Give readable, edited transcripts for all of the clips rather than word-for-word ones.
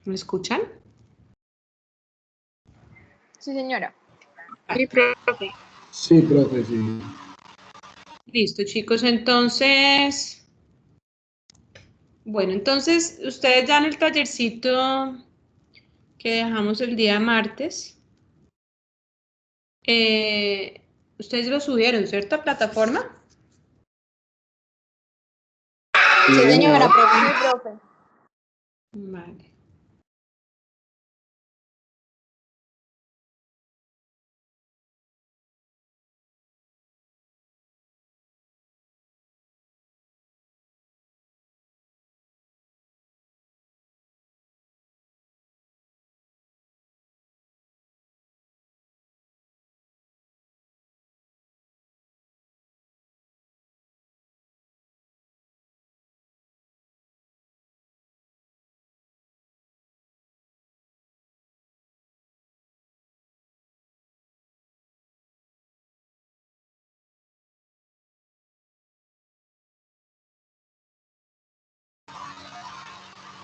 ¿Me escuchan? Sí, señora. Sí, profe. Sí, profe, sí. Listo, chicos, entonces, bueno, entonces ustedes ya en el tallercito que dejamos el día martes, ustedes lo subieron, ¿cierto? A plataforma. Sí, señora, profe. Vale.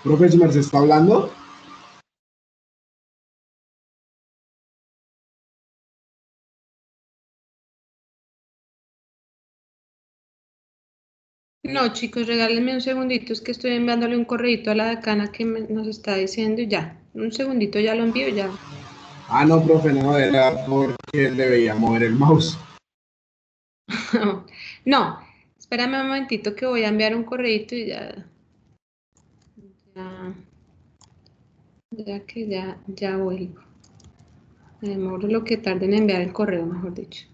Profe, ¿su merced está hablando? No, chicos, regálenme un segundito, es que estoy enviándole un correíto a la decana que nos está diciendo y ya. Un segundito, ya lo envío ya. Ah, no, profe, no, era porque le veía mover el mouse. No, espérame un momentito que voy a enviar un correíto y ya. Ya vuelvo. Me demoro lo que tarde en enviar el correo, mejor dicho.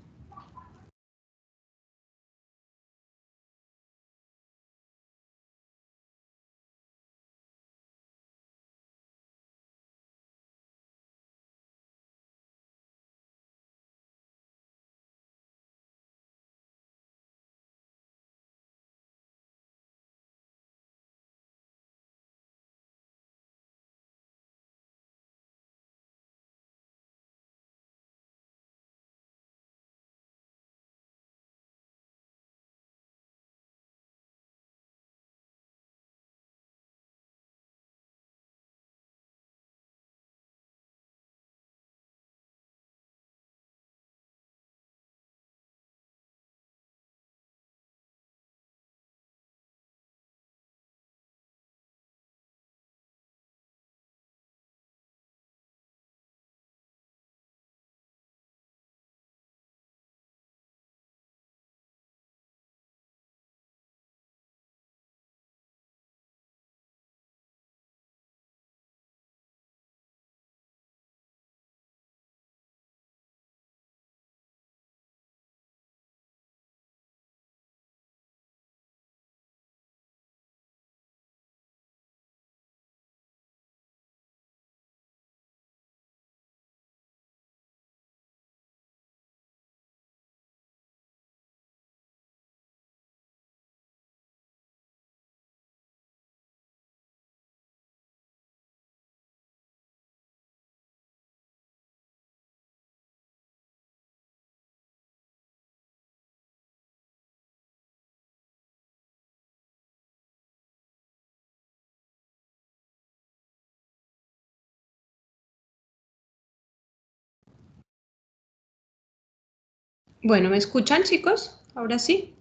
Bueno, ¿me escuchan, chicos? Ahora sí.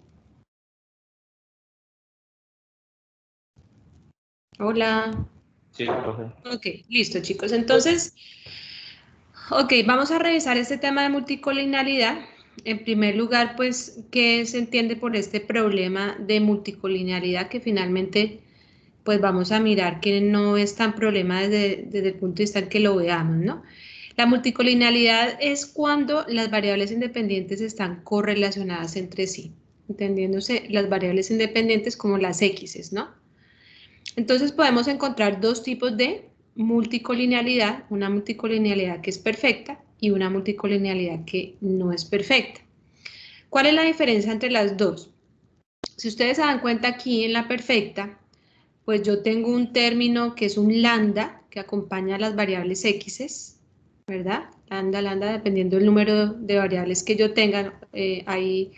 Hola. Sí, profe. Ok, listo, chicos. Entonces, ok, vamos a revisar este tema de multicolinialidad. En primer lugar, pues, ¿qué se entiende por este problema de multicolinialidad? Que finalmente, pues, vamos a mirar que no es tan problema desde el punto de vista en que lo veamos, ¿no? La multicolinialidad es cuando las variables independientes están correlacionadas entre sí, entendiéndose las variables independientes como las X's, ¿no? Entonces podemos encontrar dos tipos de multicolinialidad, una multicolinialidad que es perfecta y una multicolinialidad que no es perfecta. ¿Cuál es la diferencia entre las dos? Si ustedes se dan cuenta aquí en la perfecta, pues yo tengo un término que es un lambda que acompaña a las variables X, ¿verdad? Lambda, dependiendo del número de variables que yo tenga, hay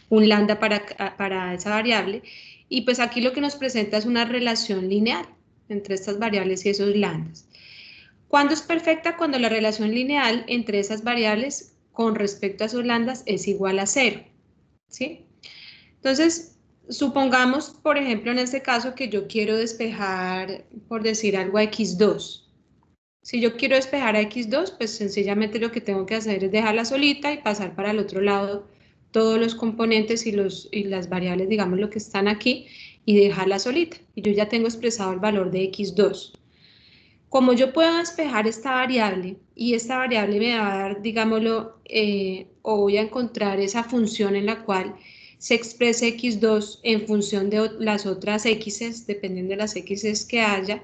un lambda para esa variable. Y pues aquí lo que nos presenta es una relación lineal entre estas variables y esos lambdas. ¿Cuándo es perfecta? Cuando la relación lineal entre esas variables con respecto a sus lambdas es igual a 0, ¿sí? Entonces, supongamos, por ejemplo, en este caso que yo quiero despejar, por decir algo, a x2. Si yo quiero despejar a x2, pues sencillamente lo que tengo que hacer es dejarla solita y pasar para el otro lado todos los componentes y las variables, digamos, lo que están aquí, y dejarla solita. Y yo ya tengo expresado el valor de x2. Como yo puedo despejar esta variable y esta variable me va a dar, digámoslo, o voy a encontrar esa función en la cual se expresa x2 en función de las otras x's, dependiendo de las x's que haya,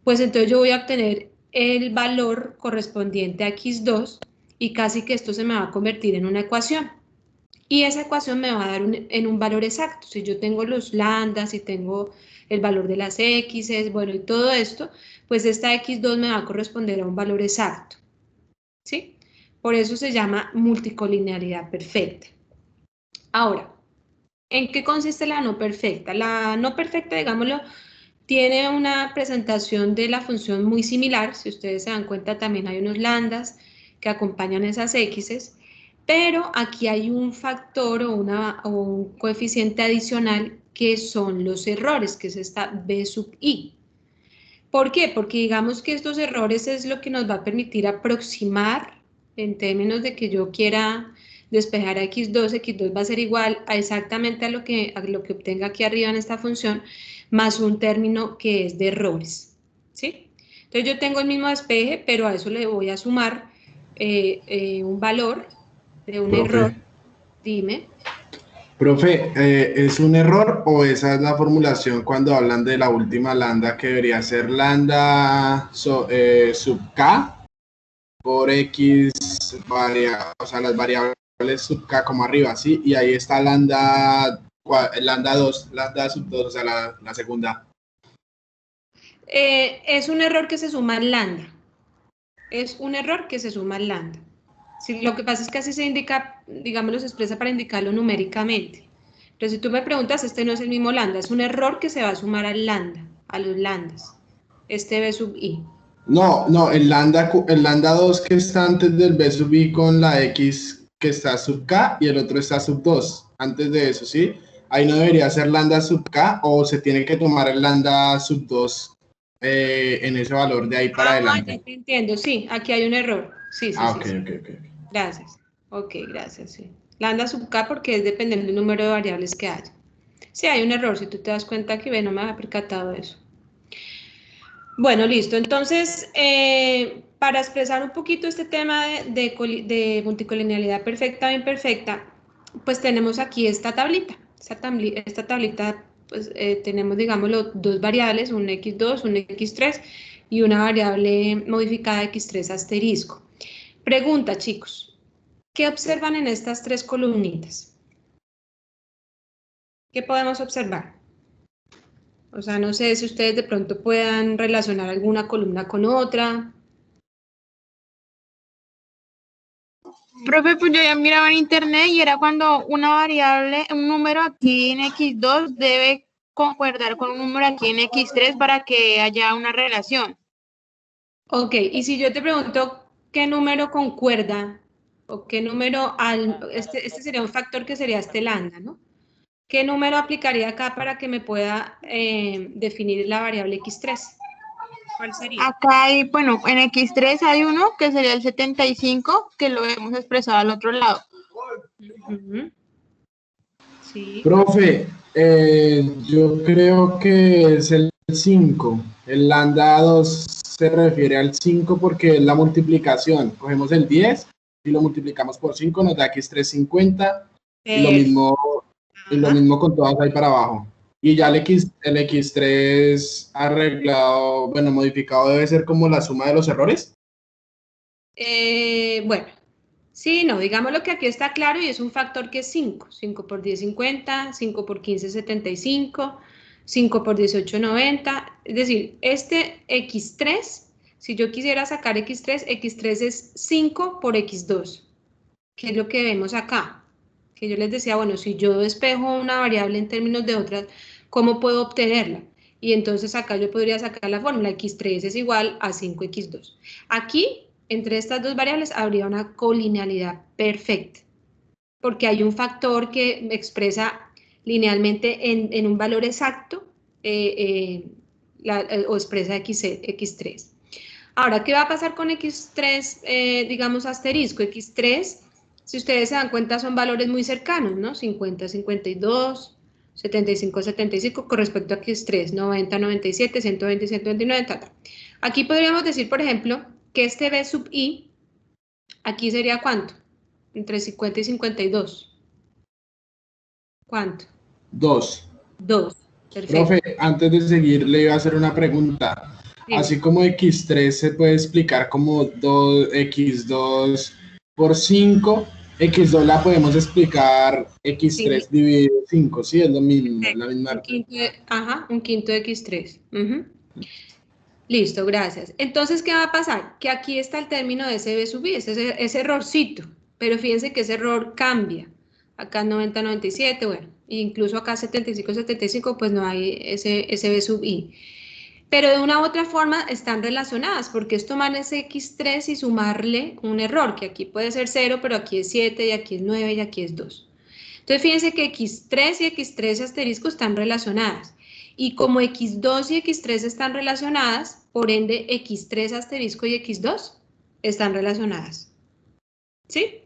pues entonces yo voy a obtener el valor correspondiente a x2 y casi que esto se me va a convertir en una ecuación. Y esa ecuación me va a dar en un valor exacto. Si yo tengo los lambdas y tengo el valor de las x's, bueno, y todo esto, pues esta x2 me va a corresponder a un valor exacto, ¿sí? Por eso se llama multicolinealidad perfecta. Ahora, ¿en qué consiste la no perfecta? La no perfecta, digámoslo, tiene una presentación de la función muy similar. Si ustedes se dan cuenta, también hay unos lambdas que acompañan esas x's, pero aquí hay un factor o un coeficiente adicional que son los errores, que es esta b sub i. ¿Por qué? Porque digamos que estos errores es lo que nos va a permitir aproximar en términos de que yo quiera despejar a x2 va a ser igual a exactamente a lo que obtenga aquí arriba en esta función, más un término que es de errores, ¿sí? Entonces yo tengo el mismo despeje, pero a eso le voy a sumar un valor de un error. Profe, Dime. profe, ¿es un error o esa es la formulación cuando hablan de la última lambda que debería ser lambda sub k por x, o sea, las variables sub k como arriba, ¿sí? Y ahí está lambda 2, lambda sub 2, o sea, la segunda. Es un error que se suma en lambda. Es un error que se suma al lambda. Sí, lo que pasa es que así se indica, digámoslo, se expresa para indicarlo numéricamente. Pero si tú me preguntas, este no es el mismo lambda, es un error que se va a sumar al lambda, a los lambdas. Este b sub i. No, el lambda 2 que está antes del b sub i con la x que está sub k y el otro está sub 2. Antes de eso, ¿sí? Ahí no debería ser lambda sub k o se tiene que tomar el lambda sub 2 en ese valor de ahí para Ya adelante. te entiendo, sí, aquí hay un error. Sí, sí, Ah, sí, ok, sí. ok, ok. Gracias. Ok, gracias, sí. Lambda sub k porque es dependiendo del número de variables que haya. Sí, hay un error, si tú te das cuenta que no me había percatado de eso. Bueno, listo. Entonces, para expresar un poquito este tema de multicolinealidad perfecta o imperfecta, pues tenemos aquí esta tablita. Esta tablita, pues tenemos, digámoslo, dos variables, un x2, un x3 y una variable modificada x3 asterisco. Pregunta, chicos, ¿qué observan en estas tres columnitas? ¿Qué podemos observar? O sea, no sé si ustedes de pronto puedan relacionar alguna columna con otra. Profe, pues yo ya miraba en internet y era cuando una variable, un número aquí en x2 debe concordar con un número aquí en x3 para que haya una relación. Ok, y si yo te pregunto qué número concuerda o qué número, este sería un factor que sería este lambda, ¿no? ¿Qué número aplicaría acá para que me pueda definir la variable x3? ¿Cuál sería? Acá hay, bueno, en x3 hay uno que sería el 75, que lo hemos expresado al otro lado. Ujú. Sí. Profe, yo creo que es el 5. El lambda 2 se refiere al 5 porque es la multiplicación. Cogemos el 10 y lo multiplicamos por 5, nos da x350 y lo mismo, y lo Ajá. mismo con todas ahí para abajo. Y ya el x3 arreglado, bueno, modificado debe ser como la suma de los errores. Bueno, sí, no, digamos lo que aquí está claro y es un factor que es 5. 5 por 10, 50, 5 por 15, 75, 5 por 18, 90. Es decir, este x3, si yo quisiera sacar x3, x3 es 5 por x2, que es lo que vemos acá. Que yo les decía, bueno, si yo despejo una variable en términos de otras, ¿cómo puedo obtenerla? Y entonces acá yo podría sacar la fórmula x3 es igual a 5x2. Aquí, entre estas dos variables, habría una colinealidad perfecta, porque hay un factor que expresa linealmente en un valor exacto o expresa x3. Ahora, ¿qué va a pasar con x3, digamos, asterisco? x3, si ustedes se dan cuenta, son valores muy cercanos, ¿no? 50, 52, 75, 75, con respecto a x3, 90, 97, 120, 129, etc. Aquí podríamos decir, por ejemplo, que este b sub i, aquí sería ¿cuánto? Entre 50 y 52. ¿Cuánto? 2. 2. Perfecto. Profe, antes de seguir, le iba a hacer una pregunta. Dime. Así como x3 se puede explicar como x2 por 5, x2 la podemos explicar x3 Sí. dividido 5, ¿sí? Es lo mismo, es la misma. Un quinto de x3. Listo, gracias. Entonces, ¿qué va a pasar? Que aquí está el término de ese b sub i, ese errorcito, pero fíjense que ese error cambia. Acá 90, 97, bueno, incluso acá 75, 75, pues no hay ese b sub i. Pero de una u otra forma están relacionadas, porque es tomar ese x3 y sumarle un error, que aquí puede ser 0, pero aquí es 7, y aquí es 9, y aquí es 2. Entonces, fíjense que x3 y x3 asterisco están relacionadas. Y como x2 y x3 están relacionadas, por ende, x3 asterisco y x2 están relacionadas. ¿Sí?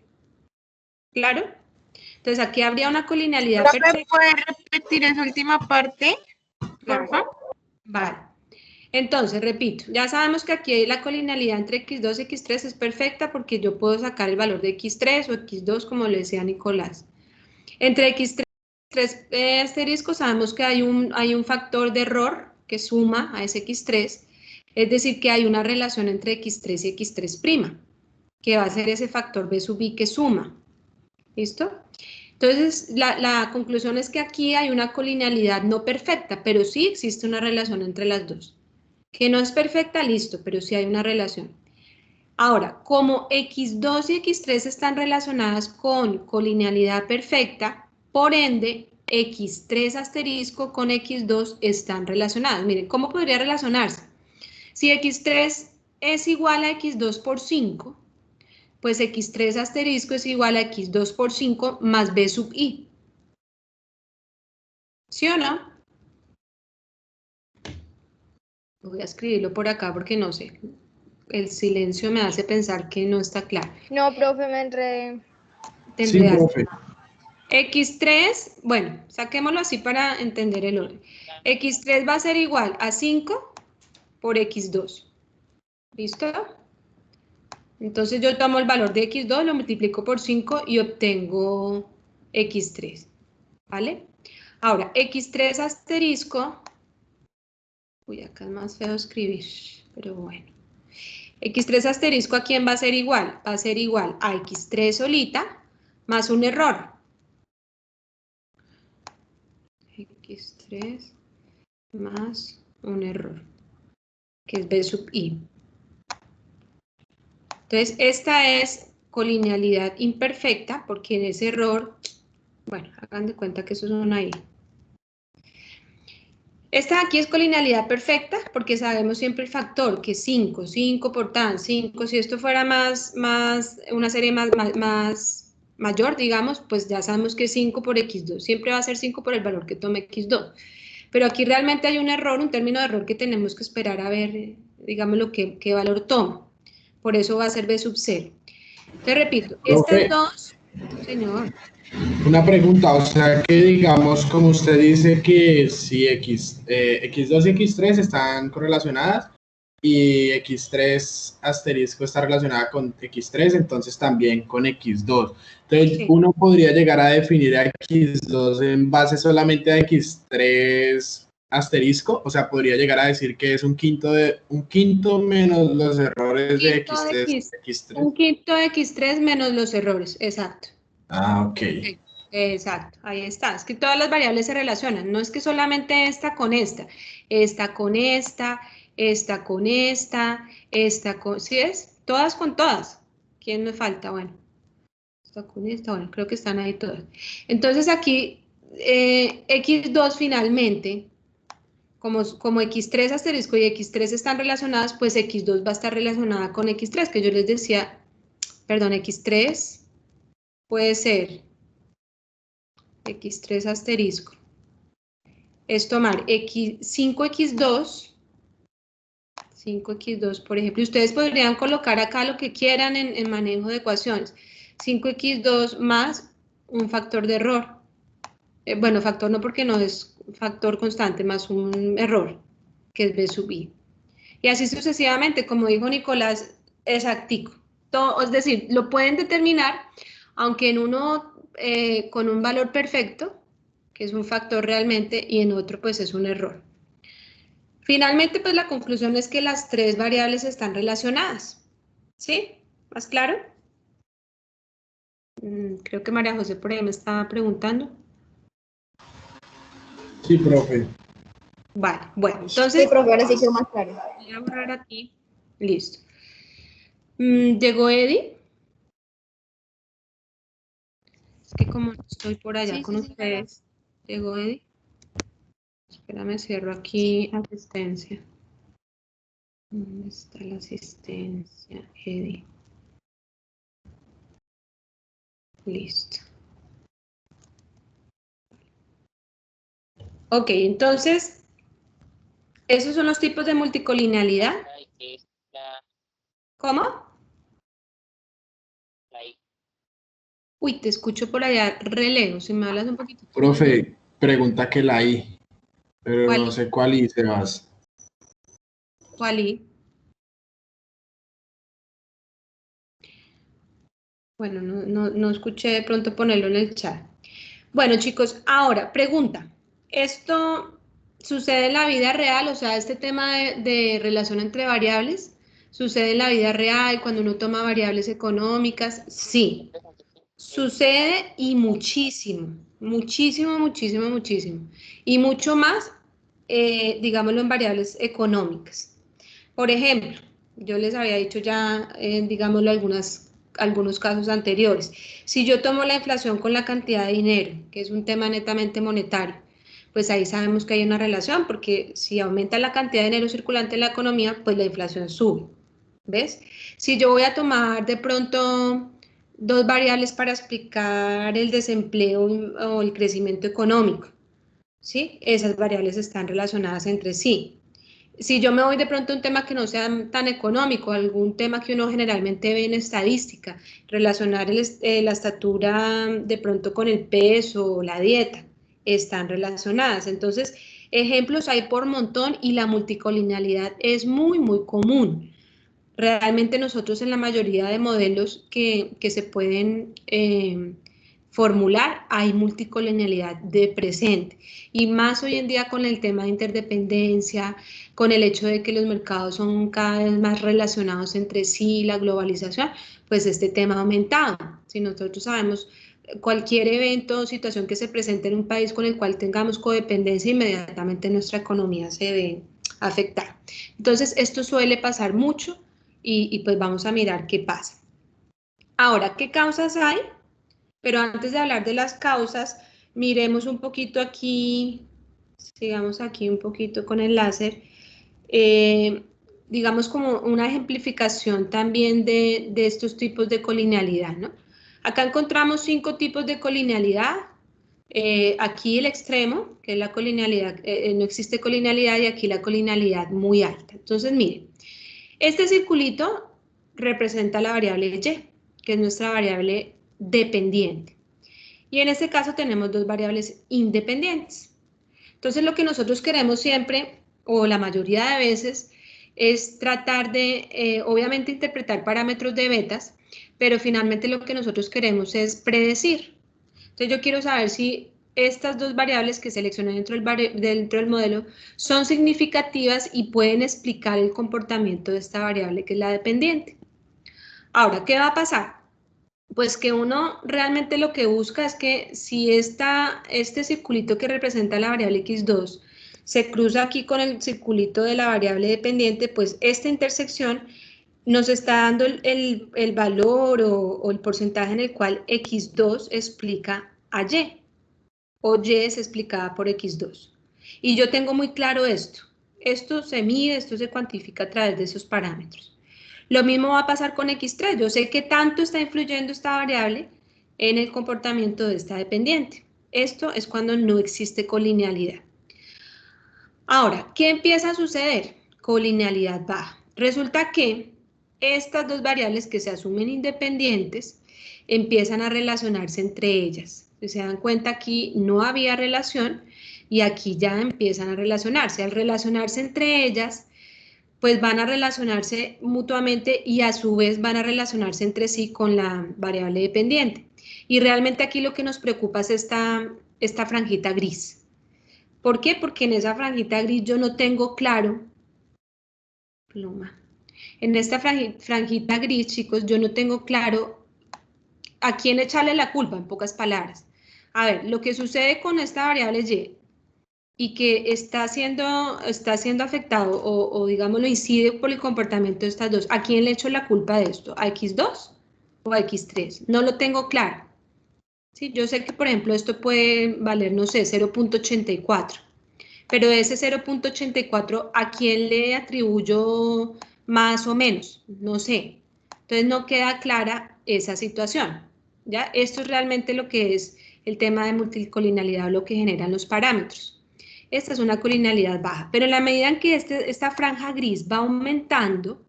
¿Claro? Entonces, aquí habría una colinealidad ¿Profe, perfecta. puede repetir esa última parte? Por favor. Vale. Entonces, repito, ya sabemos que aquí la colinealidad entre x2 y x3 es perfecta porque yo puedo sacar el valor de x3 o x2, como le decía Nicolás. Entre x3 asterisco sabemos que hay un factor de error que suma a ese x3, es decir, que hay una relación entre x3 y x3', que va a ser ese factor b sub i que suma. ¿Listo? Entonces, la conclusión es que aquí hay una colinealidad no perfecta, pero sí existe una relación entre las dos. Que no es perfecta, listo, pero sí hay una relación. Ahora, como x2 y x3 están relacionadas con colinealidad perfecta, por ende, x3 asterisco con x2 están relacionadas. Miren, ¿cómo podría relacionarse? Si x3 es igual a x2 por 5, pues x3 asterisco es igual a x2 por 5 más b sub i. ¿Sí o no? Voy a escribirlo por acá porque no sé. El silencio me hace pensar que no está claro. No, profe, me enredé. Te Sí, enredaste. profe. x3, bueno, saquémoslo así para entender el orden. x3 va a ser igual a 5 por x2. ¿Listo? Entonces yo tomo el valor de x2, lo multiplico por 5 y obtengo x3. ¿Vale? Ahora, x3 asterisco. Uy, acá es más feo escribir, pero bueno. x3 asterisco, ¿a quién va a ser igual? Va a ser igual a x3 solita más un error. x3 más un error, que es b sub i. Entonces, esta es colinealidad imperfecta, porque en ese error, bueno, hagan de cuenta que esos son ahí. Esta de aquí es colinealidad perfecta, porque sabemos siempre el factor, que es 5, 5 por tan, 5, si esto fuera una serie mayor, digamos, pues ya sabemos que es 5 por x2, siempre va a ser 5 por el valor que tome x2. Pero aquí realmente hay un error, un término de error que tenemos que esperar a ver, digamos, qué valor toma. Por eso va a ser b sub 0. Te repito, Profe, estas dos, señor. una pregunta, o sea que digamos, como usted dice que si x2 y x3 están correlacionadas y x3 asterisco está relacionada con x3, entonces también con x2. Entonces, Sí. uno podría llegar a definir a x2 en base solamente a x3 asterisco, o sea, podría llegar a decir que es un quinto menos los errores de x3. Un quinto de x3 menos los errores, exacto. Ah, ok. Exacto, ahí está. Es que todas las variables se relacionan. No es que solamente esta con esta. Esta con esta, esta con esta, esta con... ¿Sí es? Todas con todas. ¿Quién me falta? Bueno, esta con esta, bueno, creo que están ahí todas. Entonces aquí, x2 finalmente como x3 asterisco y x3 están relacionadas, pues x2 va a estar relacionada con x3, que yo les decía, perdón, x3 puede ser x3 asterisco. Es tomar 5x2, por ejemplo, y ustedes podrían colocar acá lo que quieran en manejo de ecuaciones. 5x2 más un factor de error. Bueno, factor no, porque no es factor constante, más un error, que es b sub i. Y así sucesivamente, como dijo Nicolás, exactico. Todo, es decir, lo pueden determinar, aunque en uno con un valor perfecto, que es un factor realmente, y en otro pues es un error. Finalmente, pues la conclusión es que las tres variables están relacionadas. ¿Sí? ¿Más claro? Creo que María José por ahí me estaba preguntando. Sí, profe. Vale, bueno, entonces... Sí, profe, ahora sí quedó más claro. Voy a borrar aquí. Listo. ¿Llegó Eddie? Es que como no estoy por allá Sí, con sí, ustedes. ¿Llegó Eddie? Espérame, cierro aquí asistencia. ¿Dónde está la asistencia, Eddie? Listo. Ok, entonces, esos son los tipos de multicolinialidad. ¿Cómo? Uy, te escucho por allá re lejos. Si me hablas un poquito. Profe, pregunta que la I, pero ¿Cuál no sé cuál I se vas. ¿Cuál I? Bueno, no escuché de pronto ponerlo en el chat. Bueno, chicos, ahora, pregunta. ¿Esto sucede en la vida real? O sea, este tema de relación entre variables, ¿sucede en la vida real cuando uno toma variables económicas? Sí, sucede y muchísimo, muchísimo, muchísimo, muchísimo. Y mucho más, digámoslo, en variables económicas. Por ejemplo, yo les había dicho ya, digámoslo, algunos casos anteriores. Si yo tomo la inflación con la cantidad de dinero, que es un tema netamente monetario, pues ahí sabemos que hay una relación, porque si aumenta la cantidad de dinero circulante en la economía, pues la inflación sube. ¿Ves? Si yo voy a tomar de pronto dos variables para explicar el desempleo o el crecimiento económico, ¿sí? Esas variables están relacionadas entre sí. Si yo me voy de pronto a un tema que no sea tan económico, algún tema que uno generalmente ve en estadística, relacionar la estatura de pronto con el peso o la dieta, están relacionadas. Entonces, ejemplos hay por montón y la multicolinialidad es muy, muy común. Realmente nosotros en la mayoría de modelos que se pueden formular hay multicolonialidad de presente y más hoy en día con el tema de interdependencia, con el hecho de que los mercados son cada vez más relacionados entre sí, la globalización, pues este tema ha aumentado. Si nosotros sabemos cualquier evento o situación que se presente en un país con el cual tengamos codependencia, inmediatamente nuestra economía se ve afectada. Entonces esto suele pasar mucho y pues vamos a mirar qué pasa. Ahora, ¿qué causas hay? Pero antes de hablar de las causas, miremos un poquito aquí, sigamos aquí un poquito con el láser, digamos como una ejemplificación también de estos tipos de colinealidad, ¿no? Acá encontramos 5 tipos de colinealidad. Aquí el extremo, que es la colinealidad, no existe colinealidad y aquí la colinealidad muy alta. Entonces, miren, este circulito representa la variable y, que es nuestra variable dependiente. Y en este caso tenemos dos variables independientes. Entonces lo que nosotros queremos siempre, o la mayoría de veces, es tratar de, obviamente, interpretar parámetros de betas, pero finalmente lo que nosotros queremos es predecir. Entonces yo quiero saber si estas dos variables que seleccioné dentro del modelo son significativas y pueden explicar el comportamiento de esta variable que es la dependiente. Ahora, ¿qué va a pasar? Pues que uno realmente lo que busca es que si este circulito que representa la variable x2 se cruza aquí con el circulito de la variable dependiente, pues esta intersección nos está dando el valor o el porcentaje en el cual x2 explica a y, o y es explicada por x2. Y yo tengo muy claro esto. Esto se mide, esto se cuantifica a través de esos parámetros. Lo mismo va a pasar con X3. Yo sé que tanto está influyendo esta variable en el comportamiento de esta dependiente. Esto es cuando no existe colinealidad. Ahora, ¿qué empieza a suceder? Colinealidad baja. Resulta que estas dos variables que se asumen independientes empiezan a relacionarse entre ellas. Si se dan cuenta, aquí no había relación y aquí ya empiezan a relacionarse. Al relacionarse entre ellas, pues van a relacionarse mutuamente y a su vez van a relacionarse entre sí con la variable dependiente. Y realmente aquí lo que nos preocupa es esta franjita gris. ¿Por qué? Porque en esa franjita gris yo no tengo claro, pluma, en esta franjita gris, chicos, yo no tengo claro a quién echarle la culpa, en pocas palabras. A ver, lo que sucede con esta variable y que está siendo afectado o digámoslo, incide por el comportamiento de estas dos, ¿a quién le echo la culpa de esto? ¿A X2 o a X3? No lo tengo claro. ¿Sí? Yo sé que, por ejemplo, esto puede valer, no sé, 0.84. Pero ese 0.84, ¿a quién le atribuyo más o menos? No sé. Entonces no queda clara esa situación. ¿Ya? Esto es realmente lo que es el tema de multicolinalidad o lo que generan los parámetros. Esta es una colinalidad baja, pero en la medida en que esta franja gris va aumentando,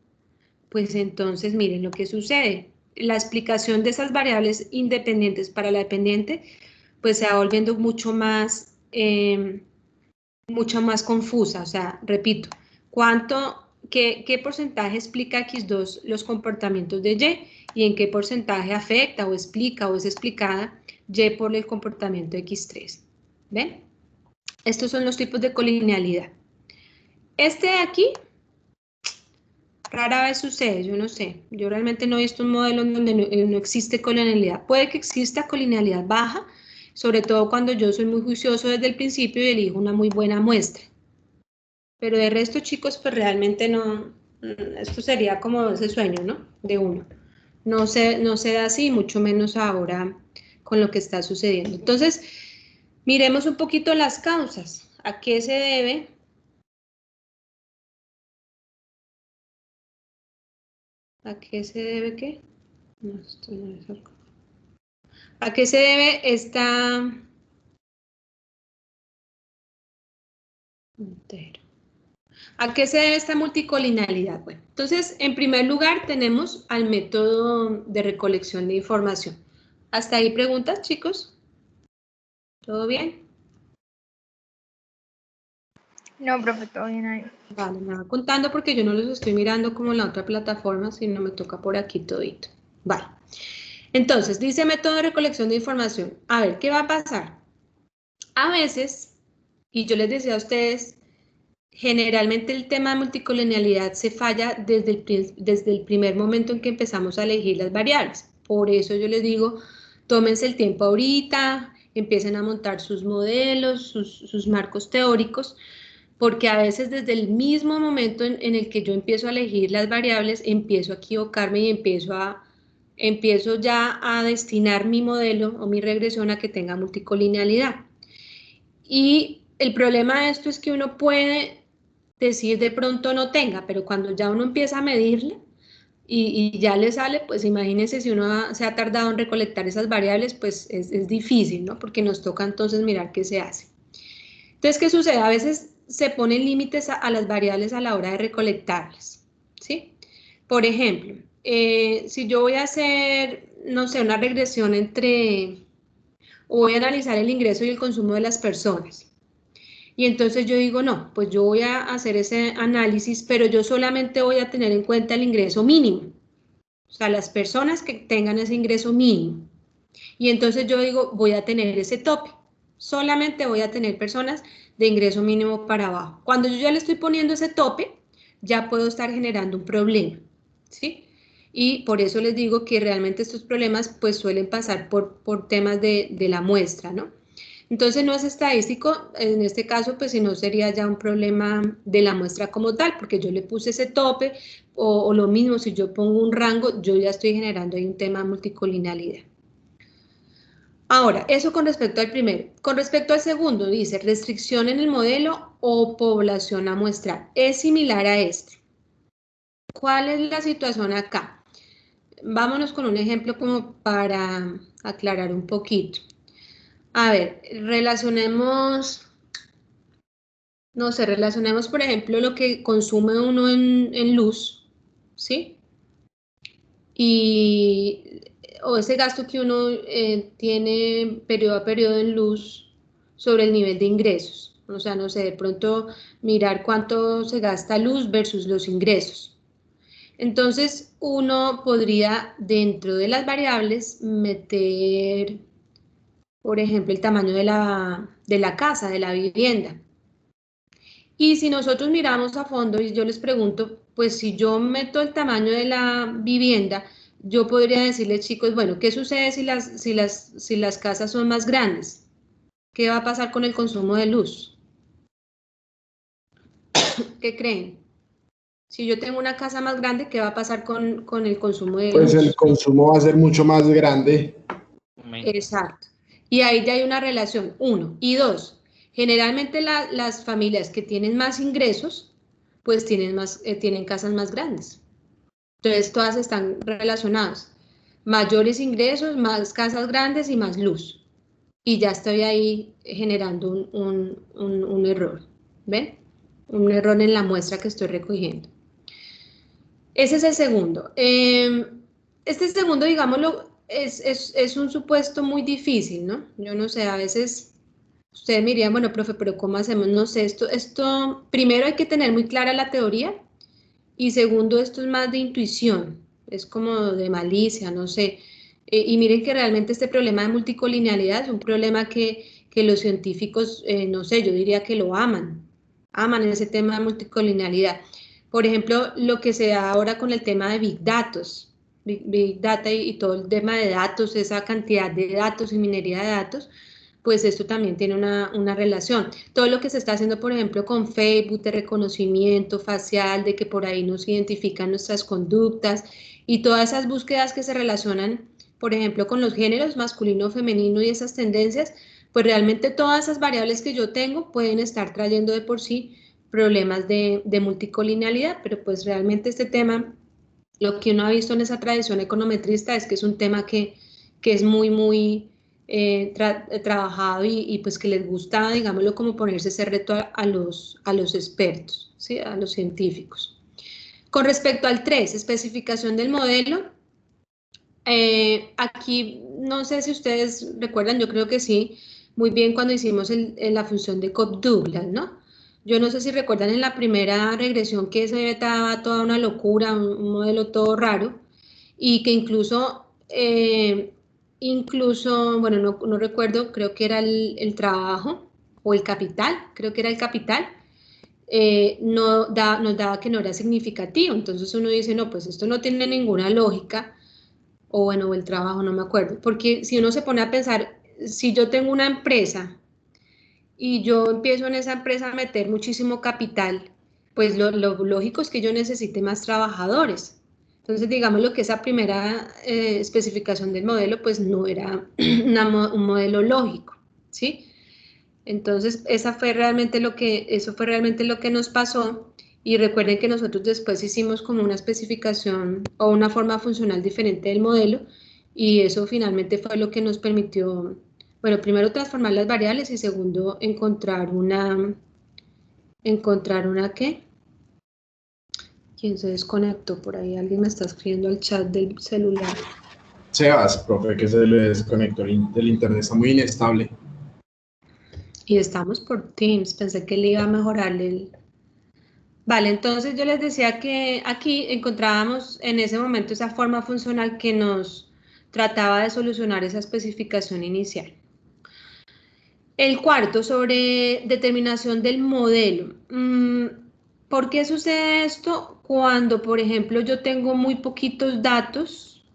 pues entonces miren lo que sucede. La explicación de esas variables independientes para la dependiente, pues se va volviendo mucho más confusa. O sea, repito, qué porcentaje explica X2 los comportamientos de Y en qué porcentaje afecta o explica o es explicada Y por el comportamiento de X3. ¿Ven? Estos son los tipos de colinealidad. Este de aquí, rara vez sucede, yo no sé. Yo realmente no he visto un modelo en donde no existe colinealidad. Puede que exista colinealidad baja, sobre todo cuando yo soy muy juicioso desde el principio y elijo una muy buena muestra. Pero de resto, chicos, pues realmente no, esto sería como ese sueño, ¿no? De uno. No se da así, mucho menos ahora con lo que está sucediendo. Entonces, miremos un poquito las causas. ¿A qué se debe? ¿A qué se debe qué? No, esto no es algo. ¿A qué se debe esta? Entero. ¿A qué se debe esta multicolinalidad? Bueno, entonces, en primer lugar, tenemos al método de recolección de información. ¿Hasta ahí preguntas, chicos? ¿Todo bien? No, profe, todo bien ahí. Vale, me va contando porque yo no los estoy mirando como en la otra plataforma, sino me toca por aquí todito. Vale. Entonces, dice método de recolección de información. A ver, ¿qué va a pasar? A veces, y yo les decía a ustedes, generalmente el tema de multicolonialidad se falla desde el primer momento en que empezamos a elegir las variables. Por eso yo les digo, tómense el tiempo ahorita, empiecen a montar sus modelos, sus marcos teóricos, porque a veces desde el mismo momento en el que yo empiezo a elegir las variables, empiezo a equivocarme y empiezo ya a destinar mi modelo o mi regresión a que tenga multicolinealidad. Y el problema de esto es que uno puede decir de pronto no tenga, pero cuando ya uno empieza a medirla y ya le sale, pues imagínense si uno se ha tardado en recolectar esas variables, pues es difícil, ¿no? Porque nos toca entonces mirar qué se hace. Entonces, ¿qué sucede? A veces se ponen límites a las variables a la hora de recolectarlas, ¿sí? Por ejemplo, si yo voy a hacer, no sé, una regresión o voy a analizar el ingreso y el consumo de las personas. Y entonces yo digo, no, pues yo voy a hacer ese análisis, pero yo solamente voy a tener en cuenta el ingreso mínimo. O sea, las personas que tengan ese ingreso mínimo. Y entonces yo digo, voy a tener ese tope. Solamente voy a tener personas de ingreso mínimo para abajo. Cuando yo ya le estoy poniendo ese tope, ya puedo estar generando un problema, ¿sí? Y por eso les digo que realmente estos problemas pues suelen pasar por temas de la muestra, ¿no? Entonces no es estadístico, en este caso pues si no sería ya un problema de la muestra como tal, porque yo le puse ese tope o lo mismo si yo pongo un rango, yo ya estoy generando ahí un tema de multicolinalidad. Ahora, eso con respecto al primero. Con respecto al segundo, dice restricción en el modelo o población a muestrar. Es similar a este. ¿Cuál es la situación acá? Vámonos con un ejemplo como para aclarar un poquito. A ver, relacionemos, no sé, relacionemos por ejemplo lo que consume uno en luz, ¿sí? O ese gasto que uno tiene periodo a periodo en luz sobre el nivel de ingresos. O sea, no sé, de pronto mirar cuánto se gasta luz versus los ingresos. Entonces, uno podría dentro de las variables meter, por ejemplo, el tamaño de la casa, de la vivienda. Y si nosotros miramos a fondo y yo les pregunto, pues si yo meto el tamaño de la vivienda, yo podría decirles, chicos, bueno, ¿qué sucede si las casas son más grandes? ¿Qué va a pasar con el consumo de luz? ¿Qué creen? Si yo tengo una casa más grande, ¿qué va a pasar con el consumo de Pues el luz? consumo va a ser mucho más grande. Exacto. Y ahí ya hay una relación, 1. Y 2, generalmente las familias que tienen más ingresos, pues tienen casas más grandes. Entonces, todas están relacionadas. Mayores ingresos, más casas grandes y más luz. Y ya estoy ahí generando un error. ¿Ven? Un error en la muestra que estoy recogiendo. Ese es el segundo. Este segundo, digámoslo, es un supuesto muy difícil, ¿no? Yo no sé, a veces ustedes me dirían, bueno, profe, pero ¿cómo hacemos? No sé, esto primero hay que tener muy clara la teoría y segundo, esto es más de intuición, es como de malicia, no sé. Y miren que realmente este problema de multicolinealidad es un problema que los científicos, no sé, yo diría que lo aman ese tema de multicolinealidad. Por ejemplo, lo que se da ahora con el tema de Big Data y todo el tema de datos, esa cantidad de datos y minería de datos, pues esto también tiene una relación. Todo lo que se está haciendo, por ejemplo, con Facebook, de reconocimiento facial, de que por ahí nos identifican nuestras conductas y todas esas búsquedas que se relacionan, por ejemplo, con los géneros masculino, femenino y esas tendencias, pues realmente todas esas variables que yo tengo pueden estar trayendo de por sí problemas de multicolinealidad, pero pues realmente este tema, lo que uno ha visto en esa tradición econometrista es que es un tema que es muy trabajado y pues que les gusta, digámoslo, como ponerse ese reto a los expertos, ¿sí? A los científicos. Con respecto al 3, especificación del modelo, aquí no sé si ustedes recuerdan, yo creo que sí, muy bien cuando hicimos la función de Cobb-Douglas, ¿no? Yo no sé si recuerdan en la primera regresión que se estaba toda una locura, un modelo todo raro, y que incluso bueno, no recuerdo, creo que era el trabajo o el capital, creo que era el capital, nos daba que no era significativo. Entonces uno dice, no, pues esto no tiene ninguna lógica, o bueno, el trabajo, no me acuerdo, porque si uno se pone a pensar, si yo tengo una empresa y yo empiezo en esa empresa a meter muchísimo capital, pues lo lógico es que yo necesite más trabajadores. Entonces, digamos lo que esa primera especificación del modelo, pues no era un modelo lógico, ¿sí? Entonces, eso fue realmente lo que nos pasó. Y recuerden que nosotros después hicimos como una especificación o una forma funcional diferente del modelo y eso finalmente fue lo que nos permitió, bueno, primero transformar las variables y segundo encontrar una ¿qué? ¿Quién se desconectó por ahí? Alguien me está escribiendo al chat del celular. Sebas, profe, que se le desconectó el internet, está muy inestable. Y estamos por Teams, pensé que le iba a mejorar el... Vale, entonces yo les decía que aquí encontrábamos en ese momento esa forma funcional que nos trataba de solucionar esa especificación inicial. El cuarto, sobre determinación del modelo. ¿Por qué sucede esto? Cuando, por ejemplo, yo tengo muy poquitos datos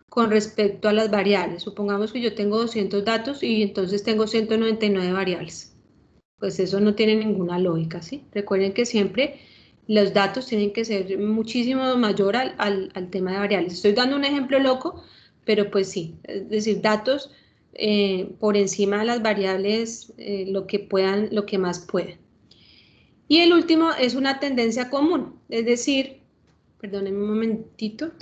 con respecto a las variables. Supongamos que yo tengo 200 datos y entonces tengo 199 variables. Pues eso no tiene ninguna lógica, ¿sí? Recuerden que siempre los datos tienen que ser muchísimo mayor al tema de variables. Estoy dando un ejemplo loco, pero pues sí, es decir, datos por encima de las variables lo que puedan, lo que más puedan. Y el último es una tendencia común, es decir, perdónenme un momentito.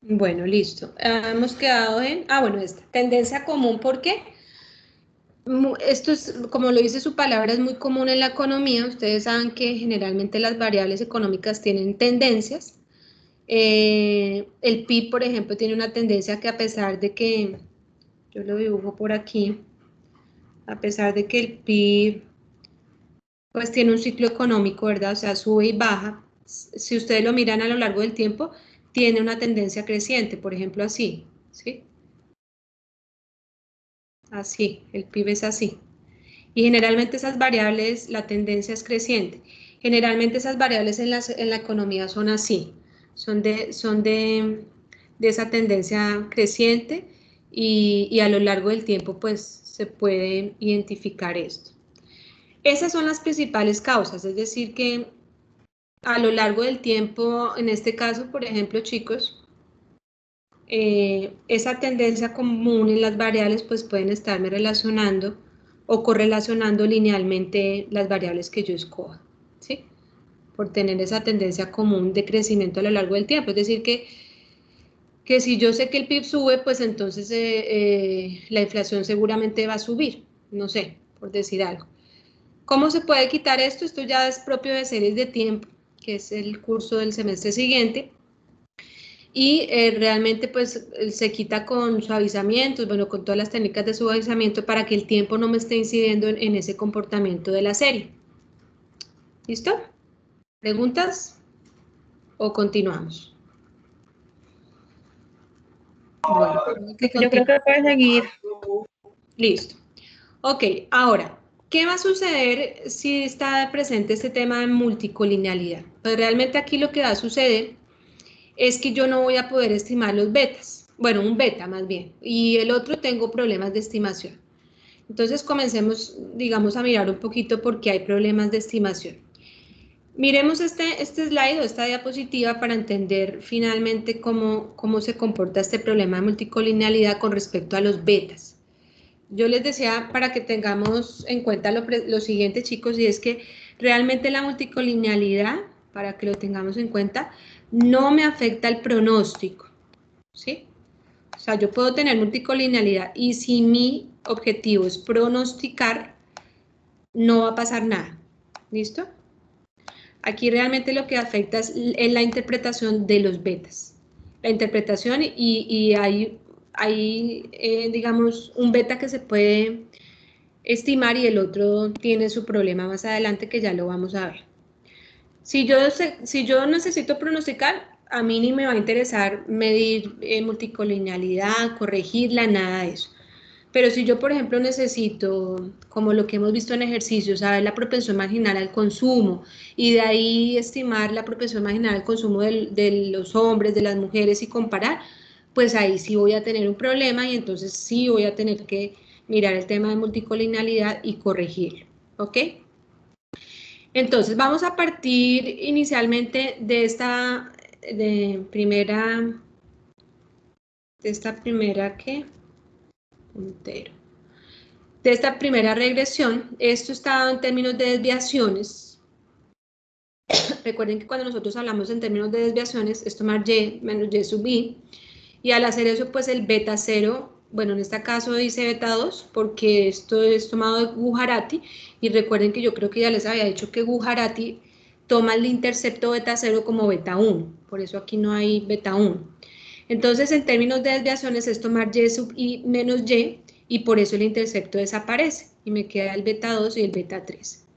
Bueno, listo. Hemos quedado en, bueno, esta tendencia común, ¿por qué? Esto es, como lo dice su palabra, es muy común en la economía. Ustedes saben que generalmente las variables económicas tienen tendencias. El PIB, por ejemplo, tiene una tendencia que a pesar de que, yo lo dibujo por aquí, a pesar de que el PIB pues tiene un ciclo económico, ¿verdad? O sea, sube y baja. Si ustedes lo miran a lo largo del tiempo, tiene una tendencia creciente, por ejemplo, así, ¿sí? Así, el PIB es así. Y generalmente esas variables, la tendencia es creciente. Generalmente esas variables en la economía son así, son de esa tendencia creciente y a lo largo del tiempo pues se puede identificar esto. Esas son las principales causas, es decir que a lo largo del tiempo, en este caso, por ejemplo, chicos, esa tendencia común en las variables pues pueden estarme relacionando o correlacionando linealmente las variables que yo escoja, ¿sí? Por tener esa tendencia común de crecimiento a lo largo del tiempo. Es decir, que si yo sé que el PIB sube, pues entonces la inflación seguramente va a subir, no sé, por decir algo. ¿Cómo se puede quitar esto? Esto ya es propio de series de tiempo, que es el curso del semestre siguiente. Y realmente pues se quita con suavizamientos, bueno, con todas las técnicas de suavizamiento para que el tiempo no me esté incidiendo en ese comportamiento de la serie. ¿Listo? ¿Preguntas? ¿O continuamos? Bueno, Yo creo que puede seguir. Listo. Ok, ahora, ¿qué va a suceder si está presente este tema de multicolinealidad? Pues realmente aquí lo que va a suceder es que yo no voy a poder estimar los betas. Bueno, un beta más bien. Y el otro tengo problemas de estimación. Entonces comencemos, digamos, a mirar un poquito por qué hay problemas de estimación. Miremos este slide o esta diapositiva para entender finalmente cómo se comporta este problema de multicolinealidad con respecto a los betas. Yo les decía para que tengamos en cuenta lo siguiente, chicos, y es que realmente la multicolinealidad, para que lo tengamos en cuenta, no me afecta el pronóstico, ¿sí? O sea, yo puedo tener multicolinealidad y si mi objetivo es pronosticar, no va a pasar nada, ¿listo? Aquí realmente lo que afecta es la interpretación de los betas. La interpretación y hay digamos, un beta que se puede estimar y el otro tiene su problema más adelante que ya lo vamos a ver. Si yo necesito pronosticar, a mí ni me va a interesar medir multicolinealidad, corregirla, nada de eso. Pero si yo, por ejemplo, necesito, como lo que hemos visto en ejercicios, saber la propensión marginal al consumo y de ahí estimar la propensión marginal al consumo de los hombres, de las mujeres y comparar, pues ahí sí voy a tener un problema y entonces sí voy a tener que mirar el tema de multicolinealidad y corregirlo, ¿ok? Entonces vamos a partir inicialmente de esta primera ¿qué? Puntero. De esta primera regresión, esto está dado en términos de desviaciones. Recuerden que cuando nosotros hablamos en términos de desviaciones, es tomar y menos y sub i, y al hacer eso, pues el beta 0, bueno, en este caso dice beta 2, porque esto es tomado de Gujarati, y recuerden que yo creo que ya les había dicho que Gujarati toma el intercepto beta 0 como beta 1, por eso aquí no hay beta 1. Entonces, en términos de desviaciones, es tomar y sub i menos y por eso el intercepto desaparece, y me queda el beta 2 y el beta 3.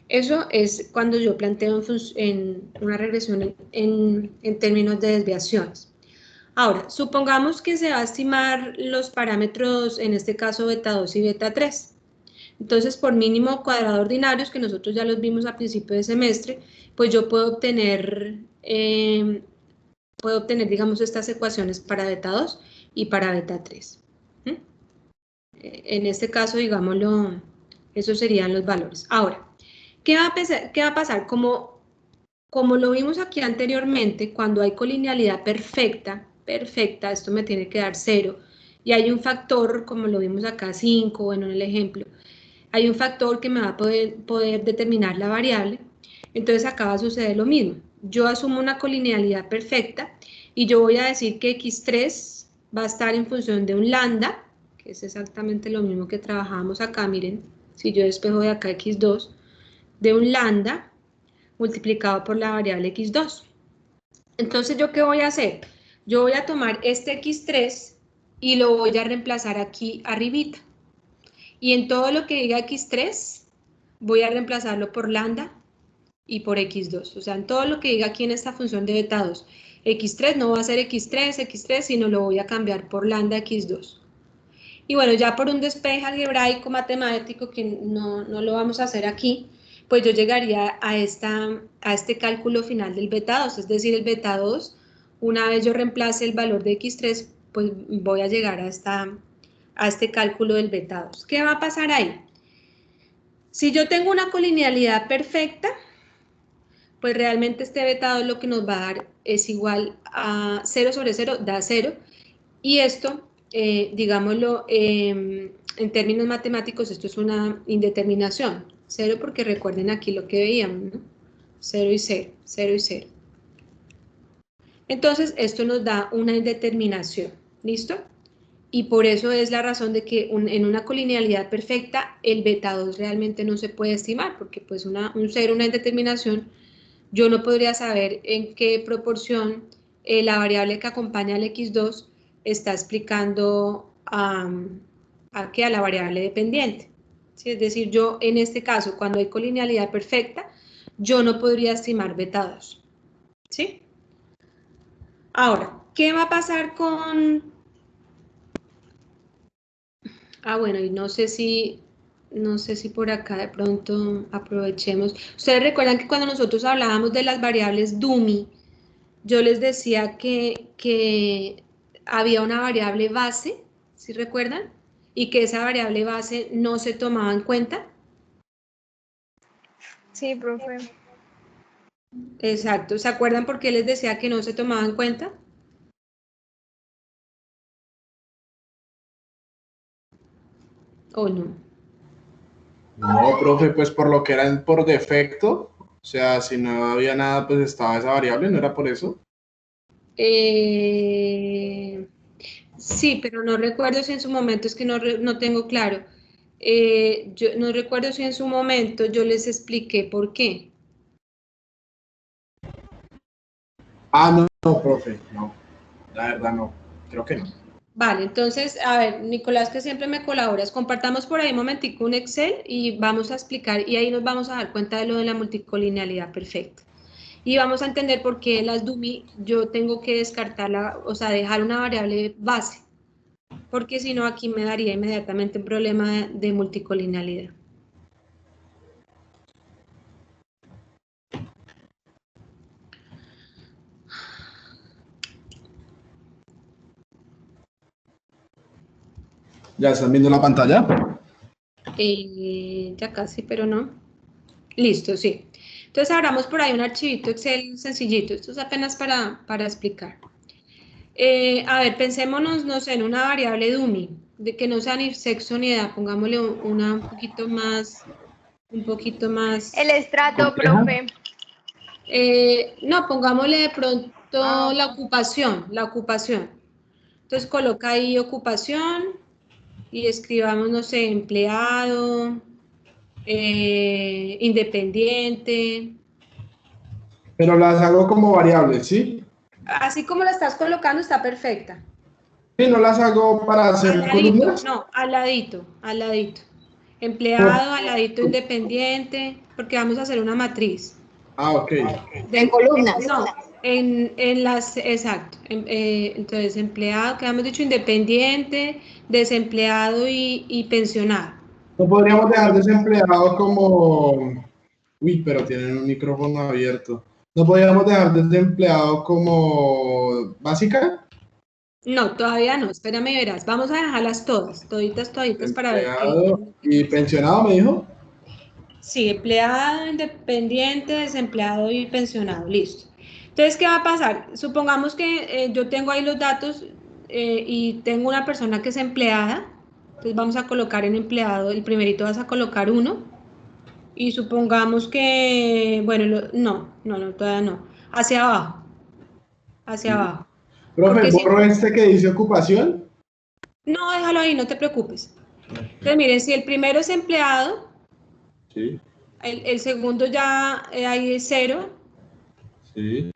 Eso es cuando yo planteo en una regresión en términos de desviaciones. Ahora, supongamos que se va a estimar los parámetros, en este caso beta 2 y beta 3. Entonces, por mínimo cuadrado ordinarios, que nosotros ya los vimos a principio de semestre, pues yo puedo obtener, digamos, estas ecuaciones para beta 2 y para beta 3. En este caso, digámoslo, esos serían los valores. Ahora, ¿qué va a pasar? Como lo vimos aquí anteriormente, cuando hay colinealidad perfecta, esto me tiene que dar 0, y hay un factor, como lo vimos acá, 5, bueno, en el ejemplo, hay un factor que me va a poder determinar la variable, entonces acá va a suceder lo mismo. Yo asumo una colinealidad perfecta, y yo voy a decir que x3 va a estar en función de un lambda, que es exactamente lo mismo que trabajábamos acá, miren, si yo despejo de acá x2, de un lambda, multiplicado por la variable x2. Entonces, ¿yo qué voy a hacer? Yo voy a tomar este x3 y lo voy a reemplazar aquí arribita. Y en todo lo que diga x3, voy a reemplazarlo por lambda y por x2. O sea, en todo lo que diga aquí en esta función de beta 2, x3 no va a ser x3, sino lo voy a cambiar por lambda x2. Y bueno, ya por un despeje algebraico matemático, que no lo vamos a hacer aquí, pues yo llegaría a este cálculo final del beta 2, es decir, el beta 2, una vez yo reemplace el valor de x3, pues voy a llegar a este cálculo del beta 2. ¿Qué va a pasar ahí? Si yo tengo una colinealidad perfecta, pues realmente este beta 2 lo que nos va a dar es igual a 0 sobre 0, da 0, y esto, digámoslo, en términos matemáticos, esto es una indeterminación. 0 porque recuerden aquí lo que veíamos, ¿no? 0 y 0, 0 y 0. Entonces, esto nos da una indeterminación, ¿listo? Y por eso es la razón de que en una colinealidad perfecta, el beta 2 realmente no se puede estimar, porque pues un 0, una indeterminación, yo no podría saber en qué proporción la variable que acompaña al x2 está explicando a la variable dependiente. ¿Sí? Es decir, yo en este caso, cuando hay colinealidad perfecta, yo no podría estimar beta 2. ¿Sí? Ahora, ¿qué va a pasar con... bueno, y no sé si por acá de pronto aprovechemos. Ustedes recuerdan que cuando nosotros hablábamos de las variables dummy, yo les decía que había una variable base, ¿sí recuerdan? Y que esa variable base no se tomaba en cuenta. Sí, profe. Exacto. ¿Se acuerdan por qué les decía que no se tomaba en cuenta? ¿O no? No, profe, pues por lo que eran por defecto, o sea, si no había nada, pues estaba esa variable, ¿no era por eso? Sí, pero no recuerdo si en su momento, es que no tengo claro. Yo no recuerdo si en su momento yo les expliqué por qué. No, profe, no, la verdad no, creo que no. Vale, entonces, a ver, Nicolás, que siempre me colaboras, compartamos por ahí un momentico un Excel y vamos a explicar, y ahí nos vamos a dar cuenta de lo de la multicolinealidad perfecta. Y vamos a entender por qué las dummy yo tengo que descartarla, o sea, dejar una variable base, porque si no aquí me daría inmediatamente un problema de multicolinealidad. ¿Ya están viendo la pantalla? Ya casi, pero no. Listo, sí. Entonces abramos por ahí un archivito Excel sencillito. Esto es apenas para explicar. A ver, pensémonos, no sé, en una variable dummy, de que no sea ni sexo ni edad. Pongámosle una un poquito más. El estrato, profe. No, pongámosle de pronto la ocupación. Entonces coloca ahí ocupación y escribamos, no sé, empleado, independiente. Pero las hago como variables, ¿sí? Así como la estás colocando está perfecta. Sí, no las hago para Al hacer ladito, columnas. no, al ladito. Empleado, al ladito independiente, porque vamos a hacer una matriz. Ah, ok. En columnas. No, en las, exacto. Entonces, empleado, que hemos dicho independiente, desempleado y pensionado. No podríamos dejar desempleado como... Uy, pero tienen un micrófono abierto. ¿No podríamos dejar desempleado como básica? No, todavía no, espérame y verás. Vamos a dejarlas todas, toditas para ver Empleado y pensionado, me dijo. Sí, empleado, independiente, desempleado y pensionado, listo. Entonces, ¿qué va a pasar? Supongamos que yo tengo ahí los datos y tengo una persona que es empleada, entonces vamos a colocar en empleado, el primerito vas a colocar 1, y supongamos que, bueno, no, todavía no, hacia abajo, hacia Sí. abajo. Profe, Porque si, borro este que dice ocupación. no, déjalo ahí, no te preocupes. Entonces, miren, si el primero es empleado, Sí, el segundo ya ahí es 0. sí.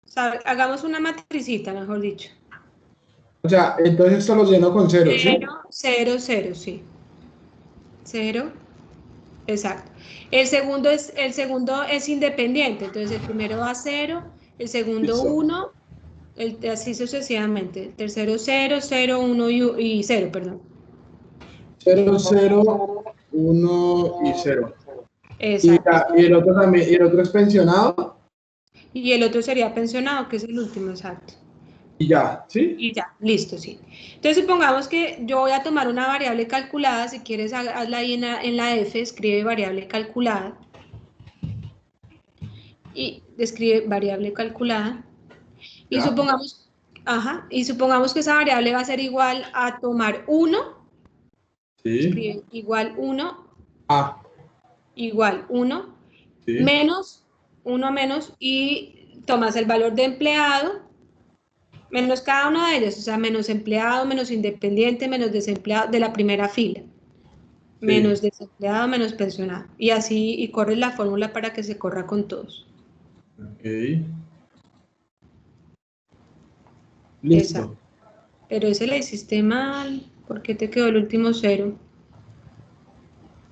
O sea, hagamos una matricita, mejor dicho. O sea, entonces esto lo lleno con 0, ¿sí? 0, 0, 0, sí. 0, exacto. El segundo es independiente, entonces el primero va a 0, el segundo Listo. 1, así sucesivamente. El tercero 0, 0, 1 y 0, perdón. 0, 0, 1 y 0. Exacto. Y el otro también, y el otro es pensionado Y el otro sería pensionado, que es el último, exacto. y ya, ¿sí? Y ya, listo, sí. Entonces supongamos que yo voy a tomar una variable calculada, si quieres hazla ahí en la F, escribe variable calculada y describe variable calculada y Ya, supongamos que esa variable va a ser igual a tomar 1, sí. escribe igual 1, Ah, igual 1, sí. menos 1 menos y tomas el valor de empleado menos cada uno de ellos, o sea, menos empleado, menos independiente, menos desempleado de la primera fila. Sí. Menos desempleado, menos pensionado. Y así, y corres la fórmula para que se corra con todos. Ok. Esa. Listo. Pero ese la hiciste mal. ¿Por qué te quedó el último 0?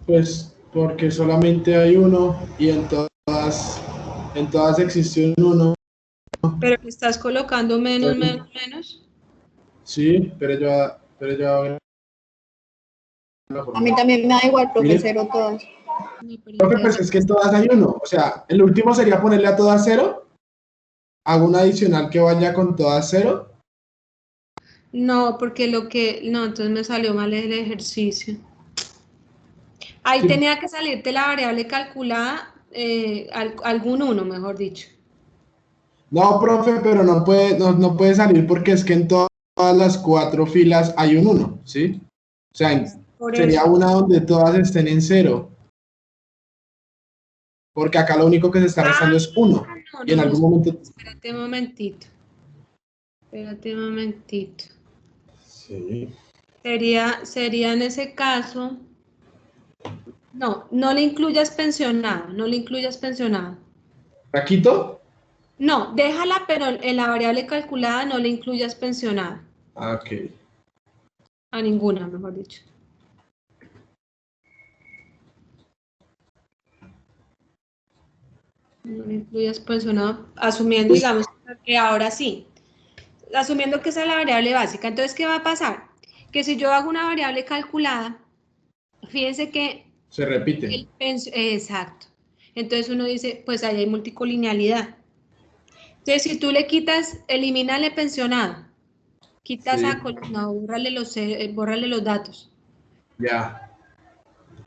Pues porque solamente hay uno y en todas existe un 1. Pero le estás colocando menos, Entonces, menos, menos. sí, pero yo la A mí fórmula. también me da igual, profe, Mire, 0 todas. No, pero profe, pues entonces, es que en todas hay uno. O sea, el último sería ponerle a todas 0. Hago un adicional que vaya con todas 0. no, porque no, entonces me salió mal el ejercicio. Ahí Sí. tenía que salirte la variable calculada, algún 1, mejor dicho. No, profe, pero no puede salir porque es que en todas las 4 filas hay un 1, ¿sí? O sea, Por sería eso. una donde todas estén en 0, porque acá lo único que se está restando es 1. Y en No, algún momento... espérate un momentito. Espérate un momentito. Sí. Sería en ese caso, no le incluyas pensionado, no le incluyas pensionado. ¿Raquito? No, déjala, pero en la variable calculada no le incluyas pensionado. Ah, ok. A ninguna, mejor dicho. No le incluyas pensionado, asumiendo, digamos, que ahora sí. Asumiendo que esa es la variable básica. Entonces, ¿qué va a pasar? Que si yo hago una variable calculada, fíjense que Se repite. exacto. Entonces uno dice, pues ahí hay multicolinealidad. Entonces, si tú le quitas, elimínale pensionado, quitas Sí, a columna, bórrale los datos, ya.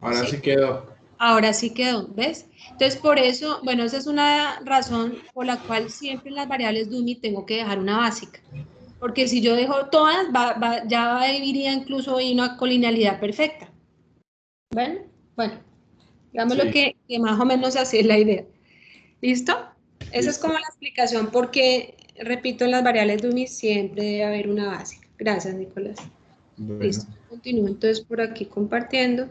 Ahora sí ¿sí? quedó. Ahora sí quedó, ¿ves? Entonces, por eso, bueno, esa es una razón por la cual siempre en las variables dummy tengo que dejar una básica. Porque si yo dejo todas, ya iría incluso hoy una colinealidad perfecta. ¿Ven? Bueno, digamos lo Sí, que más o menos así es la idea. ¿Listo? Esa es listo. como la explicación porque, repito, en las variables dummy siempre debe haber una básica. Gracias, Nicolás. Bueno. Listo. Continúo entonces por aquí compartiendo.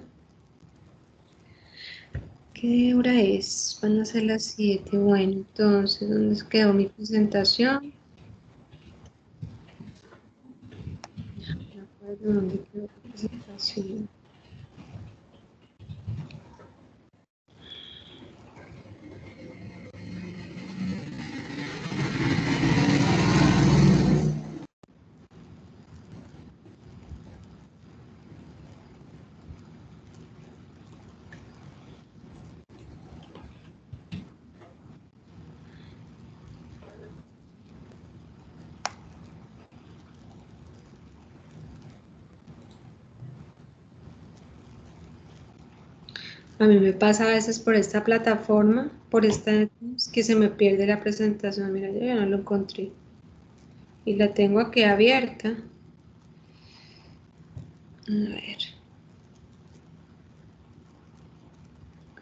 ¿Qué hora es? Van a ser las 7. Bueno, entonces, ¿dónde quedó mi presentación? No me acuerdo dónde quedó la presentación. A mí me pasa a veces por esta plataforma, es que se me pierde la presentación. Mira, yo ya no lo encontré. Y la tengo aquí abierta. A ver.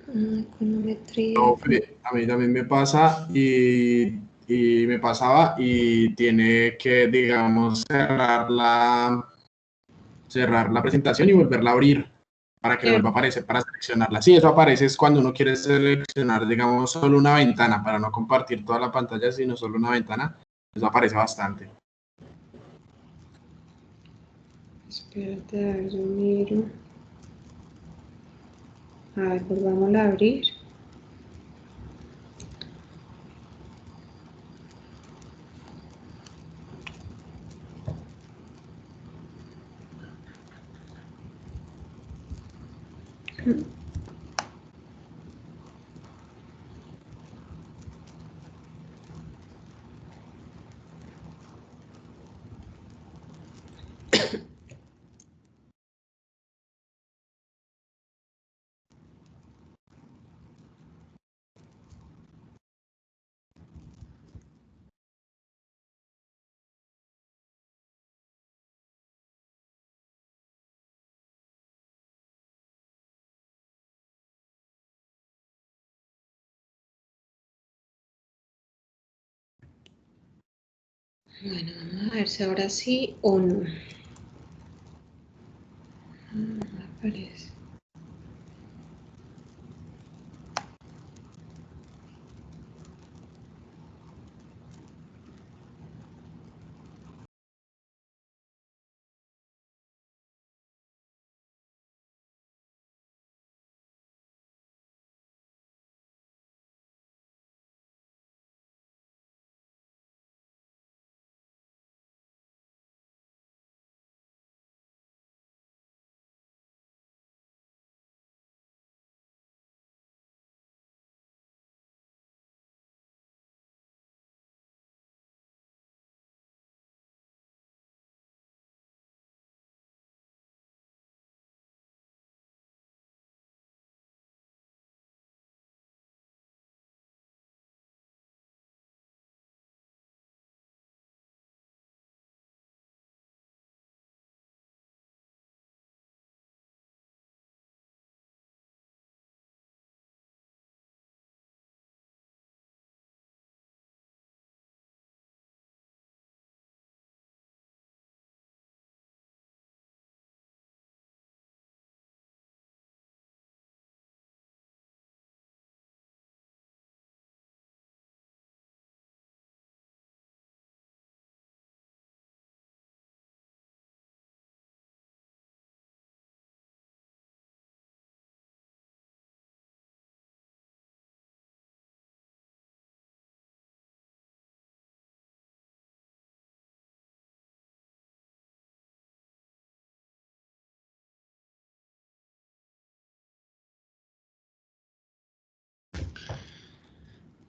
Econometría. Profe, a mí también me pasa y me pasaba y tiene que, digamos, cerrar la presentación y volverla a abrir para que le vuelva a aparecer para seleccionarla. Sí, eso aparece es cuando uno quiere seleccionar, digamos, solo una ventana para no compartir toda la pantalla, sino solo una ventana. Eso aparece bastante. Espérate, a ver, yo miro. A ver, volvámosla a abrir. Bueno, vamos a ver si ahora sí o no. No aparece.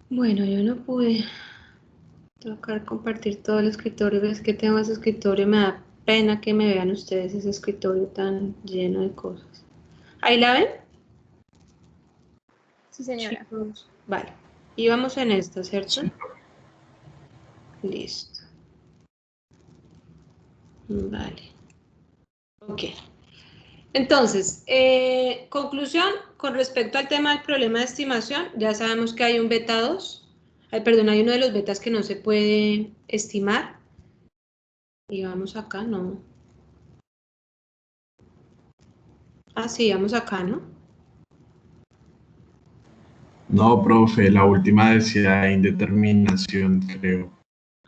Bueno, yo no pude tocar compartir todo el escritorio. Es que tengo ese escritorio, me da pena que me vean ustedes ese escritorio tan lleno de cosas. ¿Ahí la ven? Sí, señora. Chicos, vale. Y vamos en esta, ¿cierto? Sí. Listo. Vale. Ok. Entonces, conclusión, con respecto al tema del problema de estimación, ya sabemos que hay un beta 2. Perdón, hay uno de los betas que no se puede estimar. Y vamos acá, no. Ah, sí, vamos acá, ¿no? No, profe, la última decía indeterminación, creo.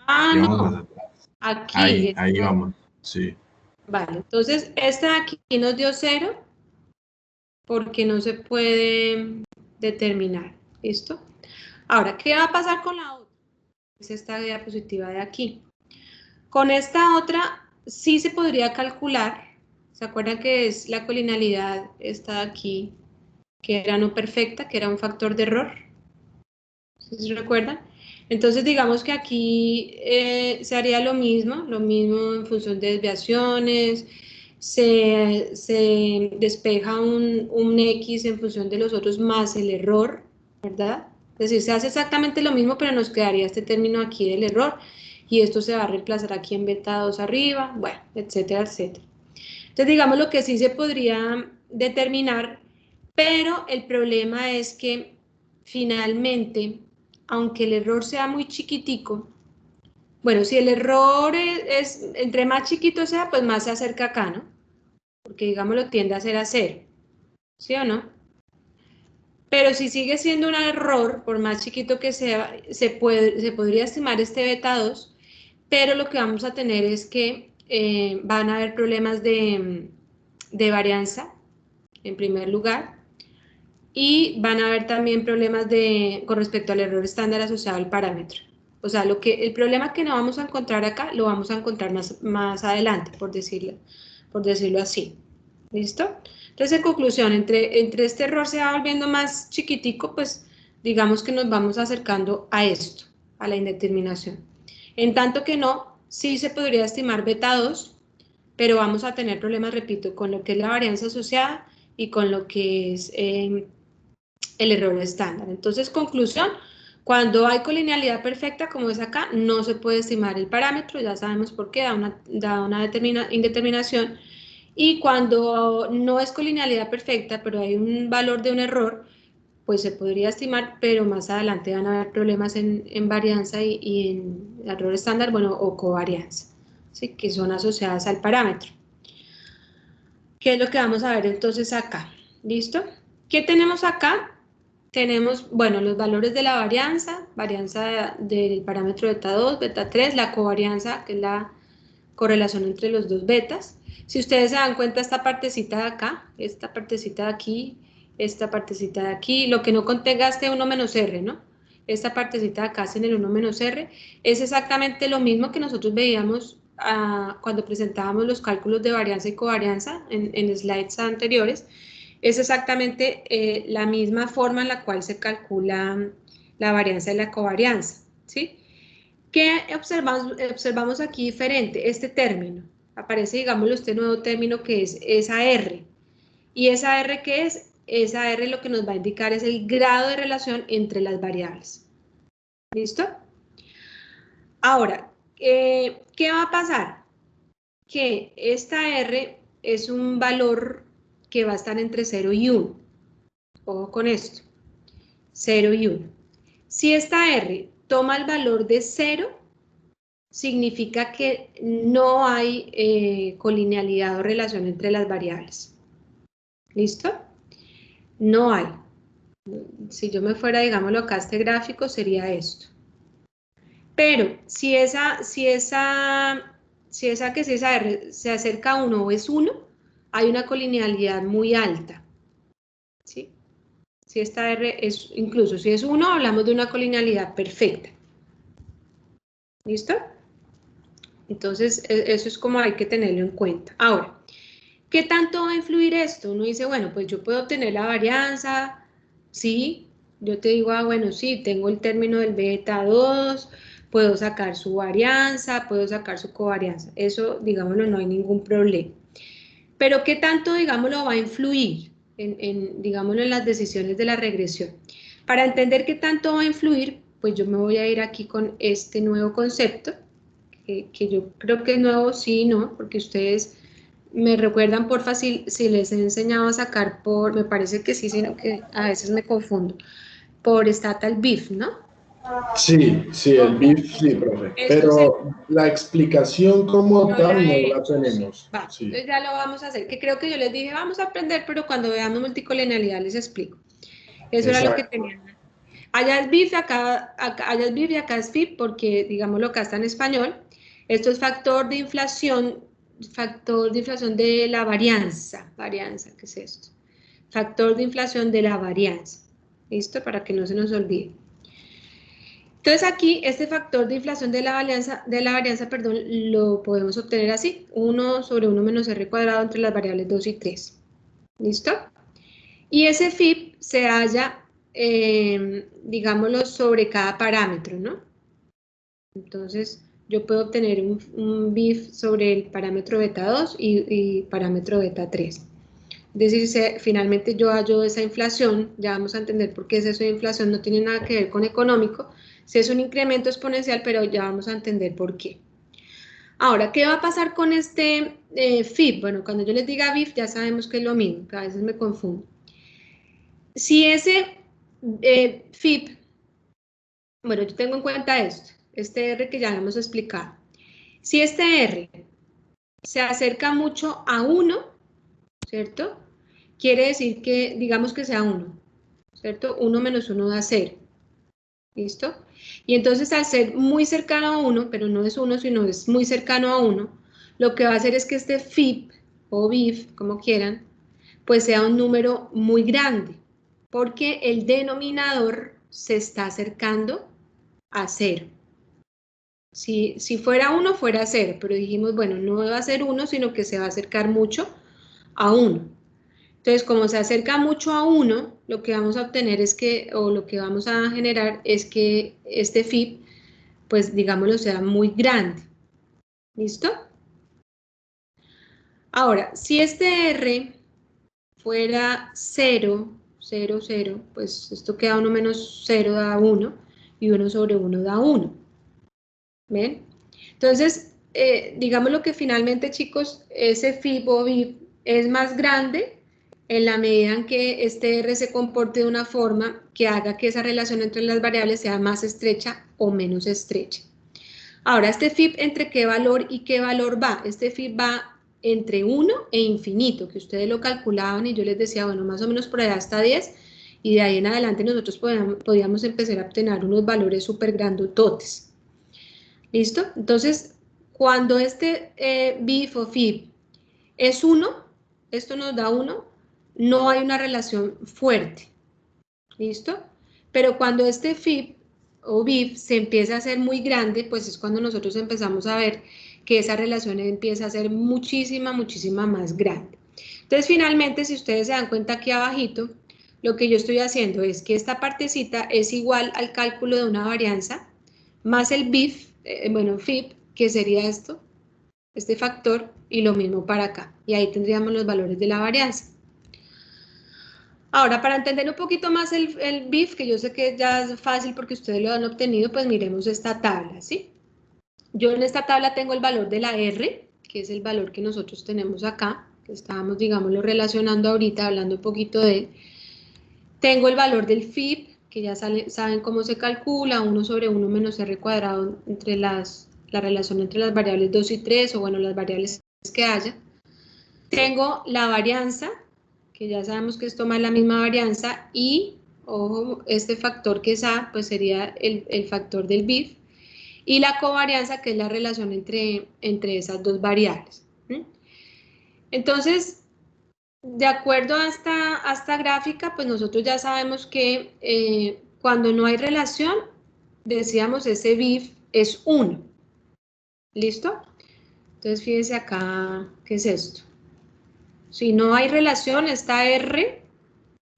Ah, Y vamos más no. atrás. Aquí. Ahí vamos, sí. Vale, entonces esta de aquí nos dio 0 porque no se puede determinar. ¿Listo? Ahora, ¿qué va a pasar con la otra? Es esta diapositiva de aquí. Con esta otra sí se podría calcular. ¿Se acuerdan que es la colinalidad esta de aquí, que era no perfecta, que era un factor de error? ¿Sí se recuerdan? Entonces digamos que aquí se haría lo mismo en función de desviaciones, se despeja un X en función de los otros más el error, ¿verdad? Es decir, se hace exactamente lo mismo, pero nos quedaría este término aquí del error, y esto se va a reemplazar aquí en beta 2 arriba, bueno, etcétera, etcétera. Entonces, digamos lo que sí se podría determinar, pero el problema es que finalmente, aunque el error sea muy chiquitico, bueno, si el error entre más chiquito sea, pues más se acerca acá, ¿no? Porque digámoslo tiende a ser a 0, ¿sí o no? Pero si sigue siendo un error, por más chiquito que sea, se podría estimar este beta 2, pero lo que vamos a tener es que van a haber problemas de varianza, en primer lugar, y van a haber también problemas con respecto al error estándar asociado al parámetro. O sea, el problema que no vamos a encontrar acá, lo vamos a encontrar más adelante, por decirlo así. ¿Listo? Entonces, en conclusión, entre este error se va volviendo más chiquitico, pues digamos que nos vamos acercando a esto, a la indeterminación. En tanto que no, sí se podría estimar beta 2, pero vamos a tener problemas, repito, con lo que es la varianza asociada y con lo que es el error estándar. Entonces, conclusión, cuando hay colinealidad perfecta, como es acá, no se puede estimar el parámetro, ya sabemos por qué, da una indeterminación. Y cuando no es colinealidad perfecta, pero hay un valor de un error, pues se podría estimar, pero más adelante van a haber problemas en varianza y en error estándar, bueno, o covarianza, ¿sí? Que son asociadas al parámetro. ¿Qué es lo que vamos a ver entonces acá? ¿Listo? ¿Qué tenemos acá? Tenemos, bueno, los valores de la varianza del parámetro beta 2, beta 3, la covarianza, que es la correlación entre los dos betas. Si ustedes se dan cuenta, esta partecita de acá, esta partecita de aquí, esta partecita de aquí, lo que no contenga este 1 menos R, ¿no? Esta partecita de acá en el 1 menos R, es exactamente lo mismo que nosotros veíamos cuando presentábamos los cálculos de varianza y covarianza en slides anteriores. Es exactamente la misma forma en la cual se calcula la varianza y la covarianza, ¿sí? ¿Qué observamos aquí diferente? Este término. Aparece, digámoslo, este nuevo término que es esa R. ¿Y esa R qué es? Esa R lo que nos va a indicar es el grado de relación entre las variables. ¿Listo? Ahora, ¿qué va a pasar? Que esta R es un valor que va a estar entre 0 y 1. Ojo con esto. 0 y 1. Si esta R toma el valor de 0, significa que no hay colinealidad o relación entre las variables. ¿Listo? No hay. Si yo me fuera, digámoslo acá, este gráfico sería esto. Pero si esa R se acerca a 1 o es 1, hay una colinealidad muy alta. ¿Sí? Si esta R es, incluso si es 1, hablamos de una colinealidad perfecta. ¿Listo? Entonces, eso es como hay que tenerlo en cuenta. Ahora, ¿qué tanto va a influir esto? Uno dice, bueno, pues yo puedo obtener la varianza, sí, yo te digo, bueno, sí, tengo el término del beta 2, puedo sacar su varianza, puedo sacar su covarianza, eso, digámoslo, no hay ningún problema. Pero ¿qué tanto, digámoslo, va a influir digámoslo, en las decisiones de la regresión? Para entender qué tanto va a influir, pues yo me voy a ir aquí con este nuevo concepto, que yo creo que es nuevo, sí, ¿no? Porque ustedes me recuerdan, porfa, si les he enseñado a sacar me parece que sí, sino que a veces me confundo, por Statal BIF, ¿no? Sí, el BIF, sí, profe. Pero la explicación como tal no la tenemos. Va, Sí. entonces ya lo vamos a hacer, que creo que yo les dije, vamos a aprender, pero cuando veamos multicolinealidad les explico. Eso era lo que tenían. Allá es BIF, allá es BIF y acá es FIP, porque digámoslo acá está en español. Esto es factor de inflación de la varianza. Varianza, ¿qué es esto? Factor de inflación de la varianza. ¿Listo? Para que no se nos olvide. Entonces aquí este factor de inflación de la varianza, perdón, lo podemos obtener así. 1 sobre 1 menos R cuadrado entre las variables 2 y 3. ¿Listo? Y ese FIP se halla, digámoslo, sobre cada parámetro, ¿no? Entonces, yo puedo obtener un BIF sobre el parámetro beta 2 y parámetro beta 3. Es decir, finalmente yo hallo esa inflación, ya vamos a entender por qué es eso de inflación, no tiene nada que ver con económico, si es un incremento exponencial, pero ya vamos a entender por qué. Ahora, ¿qué va a pasar con este FIB? Bueno, cuando yo les diga BIF ya sabemos que es lo mismo, que a veces me confundo. Si ese FIB, bueno, yo tengo en cuenta esto, este R que ya hemos explicado. Si este R se acerca mucho a 1, ¿cierto? Quiere decir que, digamos que sea 1, ¿cierto? 1 menos 1 da 0, ¿listo? Y entonces al ser muy cercano a 1, pero no es 1, sino es muy cercano a 1, lo que va a hacer es que este FIB o BIF, como quieran, pues sea un número muy grande, porque el denominador se está acercando a 0. Si fuera 1, fuera 0, pero dijimos, bueno, no va a ser 1, sino que se va a acercar mucho a 1. Entonces, como se acerca mucho a 1, lo que vamos a obtener es que, o lo que vamos a generar es que este FIB, pues digámoslo, sea muy grande. ¿Listo? Ahora, si este R fuera 0, 0, 0, pues esto queda 1 menos 0 da 1 y 1 sobre 1 da 1. ¿Ven? Entonces, digamos lo que finalmente, chicos, ese FIB o BIF es más grande en la medida en que este R se comporte de una forma que haga que esa relación entre las variables sea más estrecha o menos estrecha. Ahora, este FIB, ¿entre qué valor y qué valor va? Este FIB va entre 1 e infinito, que ustedes lo calculaban y yo les decía, bueno, más o menos por allá hasta 10, y de ahí en adelante nosotros podíamos empezar a obtener unos valores súper grandototes. ¿Listo? Entonces, cuando este BIF o FIB es 1, esto nos da 1, no hay una relación fuerte. ¿Listo? Pero cuando este FIB o BIF se empieza a hacer muy grande, pues es cuando nosotros empezamos a ver que esa relación empieza a ser muchísima, muchísima más grande. Entonces, finalmente, si ustedes se dan cuenta aquí abajito, lo que yo estoy haciendo es que esta partecita es igual al cálculo de una varianza más el BIF, FIB, que sería esto, este factor, y lo mismo para acá. Y ahí tendríamos los valores de la varianza. Ahora, para entender un poquito más el BIF, que yo sé que ya es fácil porque ustedes lo han obtenido, pues miremos esta tabla, ¿sí? Yo en esta tabla tengo el valor de la R, que es el valor que nosotros tenemos acá, que estábamos, digámoslo, relacionando ahorita, hablando un poquito de él. Tengo el valor del FIB, que ya saben cómo se calcula, 1 sobre 1 menos R cuadrado entre la relación entre las variables 2 y 3, o bueno, las variables que haya. Tengo la varianza, que ya sabemos que es tomar la misma varianza, y, ojo, este factor que es A, pues sería el factor del BIF, y la covarianza, que es la relación entre esas dos variables. Entonces, de acuerdo a esta gráfica, pues nosotros ya sabemos que cuando no hay relación, decíamos ese BIF es 1. ¿Listo? Entonces, fíjense acá, ¿qué es esto? Si no hay relación, esta R,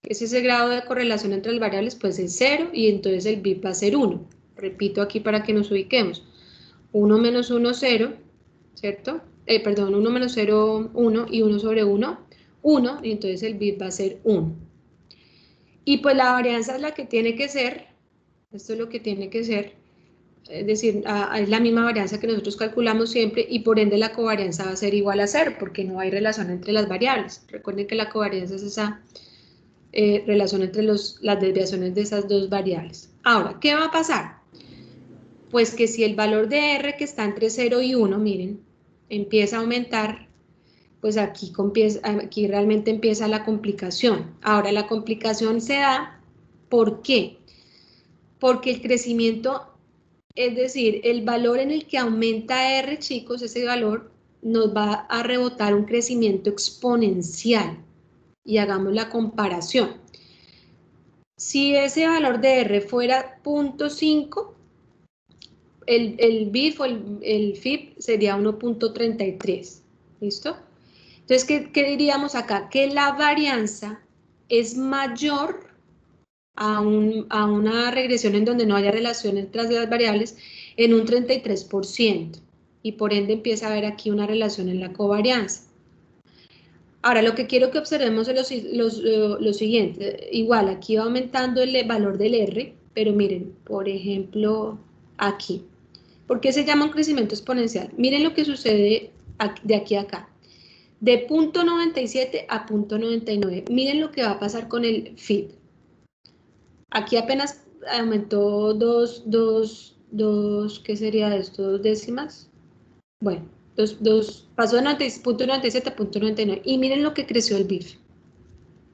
que es ese grado de correlación entre las variables, pues es 0, y entonces el BIF va a ser 1. Repito aquí para que nos ubiquemos. 1 menos 1, 0, ¿cierto? 1 menos 0, 1, y 1 sobre 1, 1, y entonces el BIF va a ser 1. Y pues la varianza es la que tiene que ser, esto es lo que tiene que ser, es decir, es la misma varianza que nosotros calculamos siempre, y por ende la covarianza va a ser igual a 0, porque no hay relación entre las variables. Recuerden que la covarianza es esa relación entre las desviaciones de esas dos variables. Ahora, ¿qué va a pasar? Pues que si el valor de R, que está entre 0 y 1, miren, empieza a aumentar, pues aquí realmente empieza la complicación. Ahora, la complicación se da, ¿por qué? Porque el crecimiento, es decir, el valor en el que aumenta R, chicos, ese valor nos va a rebotar un crecimiento exponencial. Y hagamos la comparación. Si ese valor de R fuera 0.5, el BIF o el FIB sería 1.33. ¿Listo? Entonces, ¿qué diríamos acá? Que la varianza es mayor a una regresión en donde no haya relación entre las variables, en un 33%, y por ende empieza a haber aquí una relación en la covarianza. Ahora, lo que quiero que observemos es lo siguiente. Igual, aquí va aumentando el valor del R, pero miren, por ejemplo, aquí. ¿Por qué se llama un crecimiento exponencial? Miren lo que sucede de aquí a acá. De 0.97 a 0.99. Miren lo que va a pasar con el FIB. Aquí apenas aumentó ¿qué sería esto? ¿Dos décimas? Bueno, pasó de 0.97 a 0.99. Y miren lo que creció el BIF.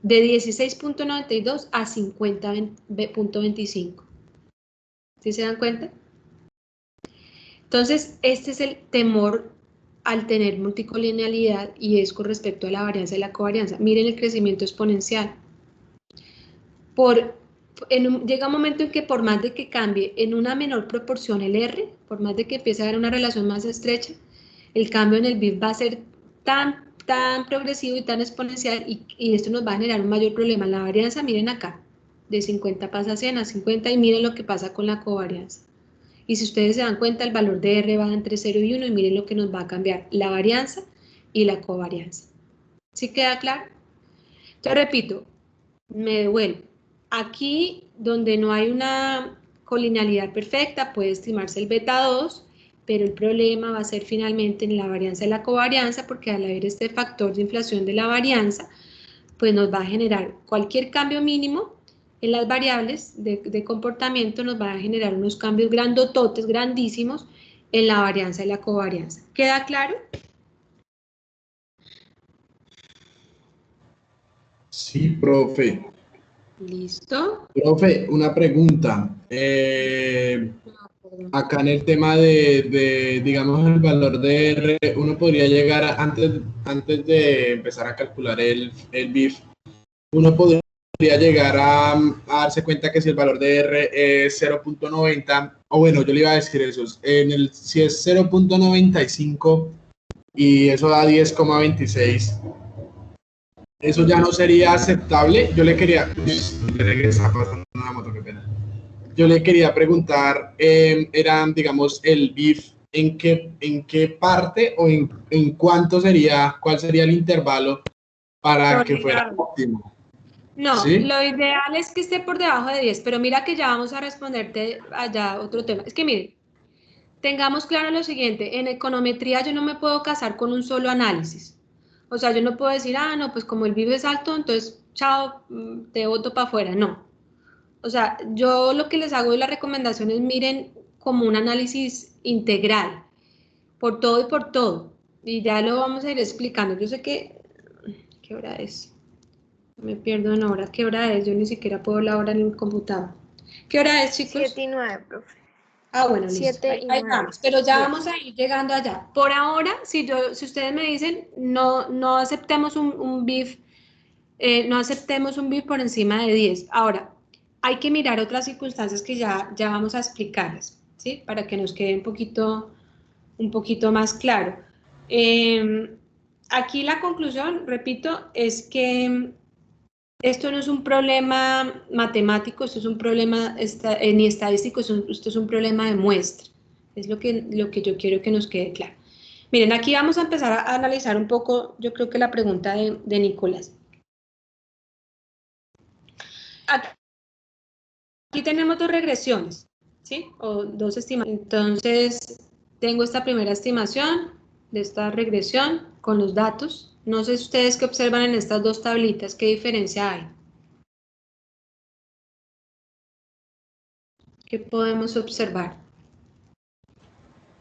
De 16.92 a 50.25. ¿Sí se dan cuenta? Entonces, este es el temor al tener multicolinealidad y es con respecto a la varianza y la covarianza. Miren el crecimiento exponencial. Llega un momento en que por más de que cambie en una menor proporción el R, por más de que empiece a haber una relación más estrecha, el cambio en el BIF va a ser tan progresivo y tan exponencial y esto nos va a generar un mayor problema. La varianza, miren acá, de 50 pasa a 100 a 50 y miren lo que pasa con la covarianza. Y si ustedes se dan cuenta, el valor de R va entre 0 y 1 y miren lo que nos va a cambiar, la varianza y la covarianza. ¿Sí queda claro? Entonces repito, me devuelvo. Aquí, donde no hay una colinealidad perfecta, puede estimarse el beta 2, pero el problema va a ser finalmente en la varianza y la covarianza, porque al haber este factor de inflación de la varianza, pues nos va a generar cualquier cambio mínimo en las variables de comportamiento, nos va a generar unos cambios grandototes, grandísimos, en la varianza y la covarianza. ¿Queda claro? Sí, profe. ¿Listo? Profe, una pregunta. Acá en el tema digamos, el valor de R, uno podría llegar antes de empezar a calcular el BIF, uno podría llegar a darse cuenta que si el valor de R es 0.90, o bueno, yo le iba a decir eso, si es 0.95 y eso da 10,26, eso ya no sería aceptable. Yo le quería Yo le quería preguntar, eran, digamos, el BIF, ¿en qué parte o en cuánto sería, cuál sería el intervalo para que fuera óptimo? No, ¿Sí? lo ideal es que esté por debajo de 10, pero mira que ya vamos a responderte allá otro tema. Es que miren, tengamos claro lo siguiente, en econometría yo no me puedo casar con un solo análisis. O sea, yo no puedo decir, no, pues como el BIF es alto, entonces, chao, te boto para afuera. No. O sea, yo lo que les hago de la recomendación es miren como un análisis integral, por todo y por todo. Y ya lo vamos a ir explicando. Yo sé que, ¿qué hora es? Me pierdo en hora. ¿Qué hora es? Yo ni siquiera puedo la hora en el computador. ¿Qué hora es, chicos? 7 y 9, profe. Bueno, listo. 7 y Ahí 9. vamos, pero ya 10. vamos a ir llegando allá. Por ahora, si ustedes me dicen, no aceptemos un BIF, no aceptemos un BIF por encima de 10. Ahora, hay que mirar otras circunstancias que ya vamos a explicarles, ¿sí? Para que nos quede un poquito más claro. Aquí la conclusión, repito, es que esto no es un problema matemático, esto es un problema ni estadístico, esto es un problema de muestra. Es lo que yo quiero que nos quede claro. Miren, aquí vamos a empezar a analizar un poco, yo creo que la pregunta de Nicolás. Aquí tenemos dos regresiones, ¿sí? O dos estimaciones. Entonces, tengo esta primera estimación de esta regresión con los datos. No sé si ustedes qué observan en estas dos tablitas, ¿qué diferencia hay? ¿Qué podemos observar?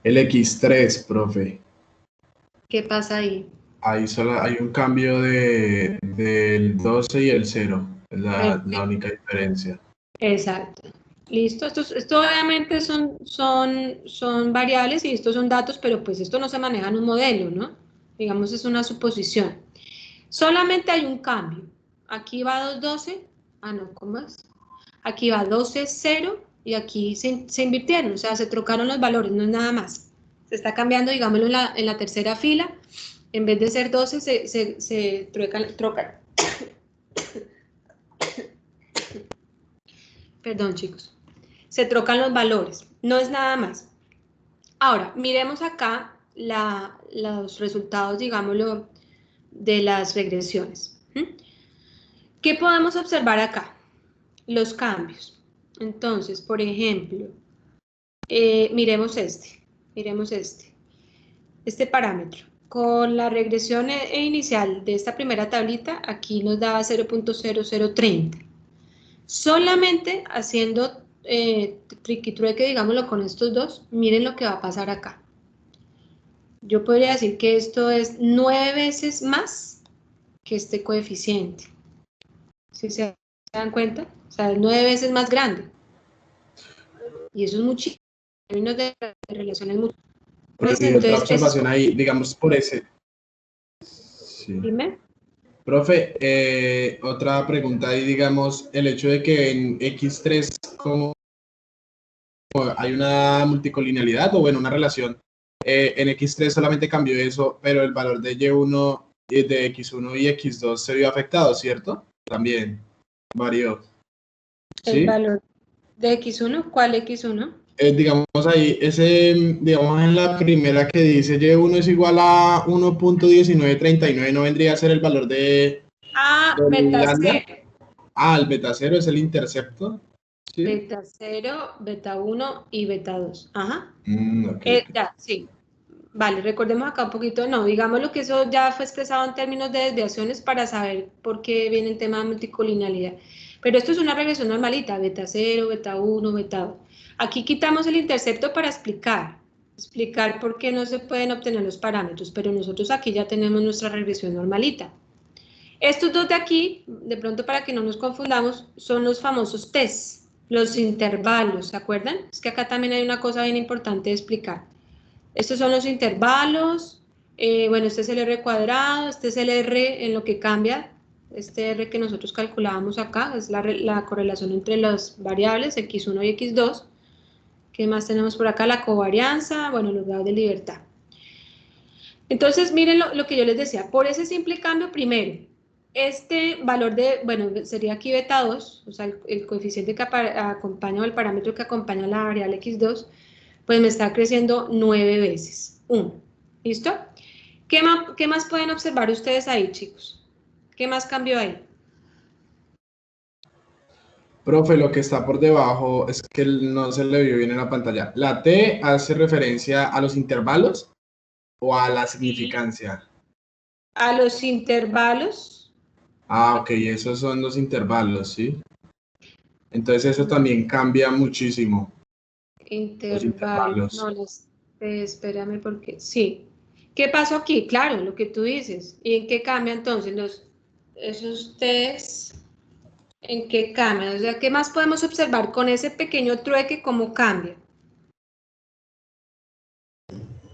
El X3, profe. ¿Qué pasa ahí? Ahí solo hay un cambio del 12 y el 0. Es la única diferencia. Exacto. Listo. Esto obviamente son variables y estos son datos, pero pues esto no se maneja en un modelo, ¿no? Digamos, es una suposición. Solamente hay un cambio. Aquí va 212. No, ¿cómo más? Aquí va 12, 0 y aquí se invirtieron, o sea, se trocaron los valores, no es nada más. Se está cambiando, digámoslo, en la tercera fila. En vez de ser 12, se trocan. Perdón, chicos. Se trocan los valores, no es nada más. Ahora, miremos acá los resultados, digámoslo, de las regresiones. ¿Qué podemos observar acá? Los cambios. Entonces, por ejemplo, miremos este parámetro. Con la regresión inicial de esta primera tablita, aquí nos daba 0.0030. Solamente haciendo triqui-trueque, digámoslo, con estos dos, miren lo que va a pasar acá. Yo podría decir que esto es 9 veces más que este coeficiente. ¿Sí se dan cuenta? O sea, es 9 veces más grande. Y eso es muchísimo. En términos de relaciones mutuas. Pues, Y otra observación ahí, digamos, por ese. Sí. Dime. Profe, otra pregunta ahí, digamos, el hecho de que en X3 como hay una multicolinealidad o bueno, una relación, en X3 solamente cambió eso, pero el valor de Y1, de X1 y X2 se vio afectado, ¿cierto? También varió. ¿Sí? El ¿Sí? valor de X1, ¿cuál X1? Digamos ahí, digamos en la primera que dice Y1 es igual a 1.1939, ¿no vendría a ser el valor de beta lambda? 0. El beta 0 es el intercepto. ¿Sí? Beta 0, beta 1 y beta 2. Ajá. Okay. Ya, sí. Vale, recordemos acá un poquito, no, digamos lo que eso ya fue expresado en términos de desviaciones para saber por qué viene el tema de multicolinealidad. Pero esto es una regresión normalita, beta 0, beta 1, beta 2. Aquí quitamos el intercepto para explicar por qué no se pueden obtener los parámetros, pero nosotros aquí ya tenemos nuestra regresión normalita. Estos dos de aquí, de pronto para que no nos confundamos, son los famosos tests, los intervalos, ¿se acuerdan? Es que acá también hay una cosa bien importante de explicar. Estos son los intervalos, bueno, este es el R cuadrado, este es el R en lo que cambia, este R que nosotros calculábamos acá, es la correlación entre las variables X1 y X2. ¿Qué más tenemos por acá? La covarianza, bueno, los grados de libertad. Entonces, miren lo que yo les decía, por ese simple cambio, primero, este valor de, bueno, sería aquí beta 2, o sea, el coeficiente que acompaña o el parámetro que acompaña a la variable X2, pues me está creciendo 9 veces. 1. ¿Listo? ¿Qué más pueden observar ustedes ahí, chicos? ¿Qué más cambió ahí? Profe, lo que está por debajo es que no se le vio bien en la pantalla. ¿La T hace referencia a los intervalos o a la significancia? A los intervalos. Ok, esos son los intervalos, ¿sí? Entonces eso también cambia muchísimo. Los Intervalos. intervalos. No, espérame porque... Sí. ¿Qué pasó aquí? Claro, lo que tú dices. ¿Y en qué cambia entonces esos test? ¿En qué cambia? O sea, ¿qué más podemos observar con ese pequeño trueque? ¿Cómo cambia?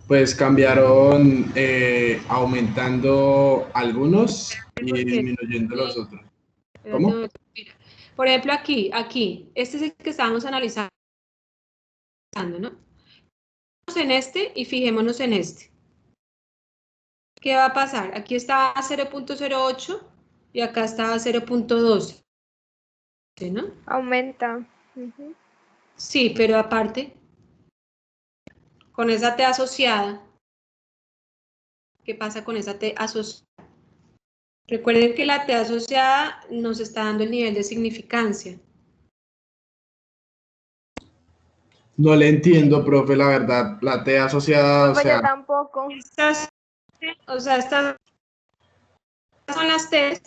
Pues cambiaron aumentando algunos y Porque, disminuyendo los otros. espérate un ¿Cómo? momento, mira. Por ejemplo, aquí, este es el que estábamos analizando, ¿no? En este y fijémonos en este. ¿Qué va a pasar? Aquí está 0.08 y acá está 0.12, ¿no? Aumenta. Sí, pero aparte, con esa T asociada, ¿qué pasa con esa T asociada? Recuerden que la T asociada nos está dando el nivel de significancia. No le entiendo, profe, la verdad. La T asociada, o Pues yo sea, tampoco. Estas son las T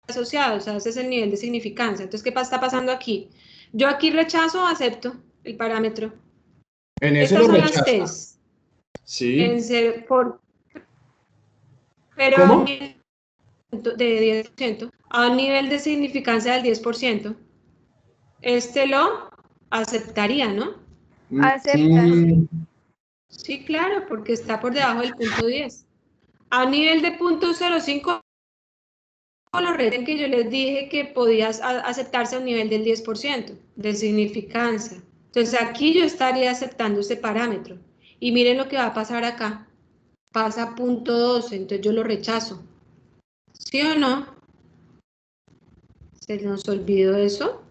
asociadas, o sea, ese es el nivel de significancia. Entonces, ¿qué está pasando aquí? Yo aquí rechazo o acepto el parámetro. en ese Estas lo son las rechaza. T's. Sí. Pero a un ¿Cómo? nivel de 10%, a un nivel de significancia del 10%, este lo aceptaría, ¿no? Acepta, sí. Sí, claro, porque está por debajo del punto 10. A un nivel de punto 0.5, los retos que yo les dije que podías aceptarse a un nivel del 10% de significancia. Entonces aquí yo estaría aceptando ese parámetro. Y miren lo que va a pasar acá. Pasa a punto 12, entonces yo lo rechazo. ¿Sí o no? ¿Se nos olvidó eso?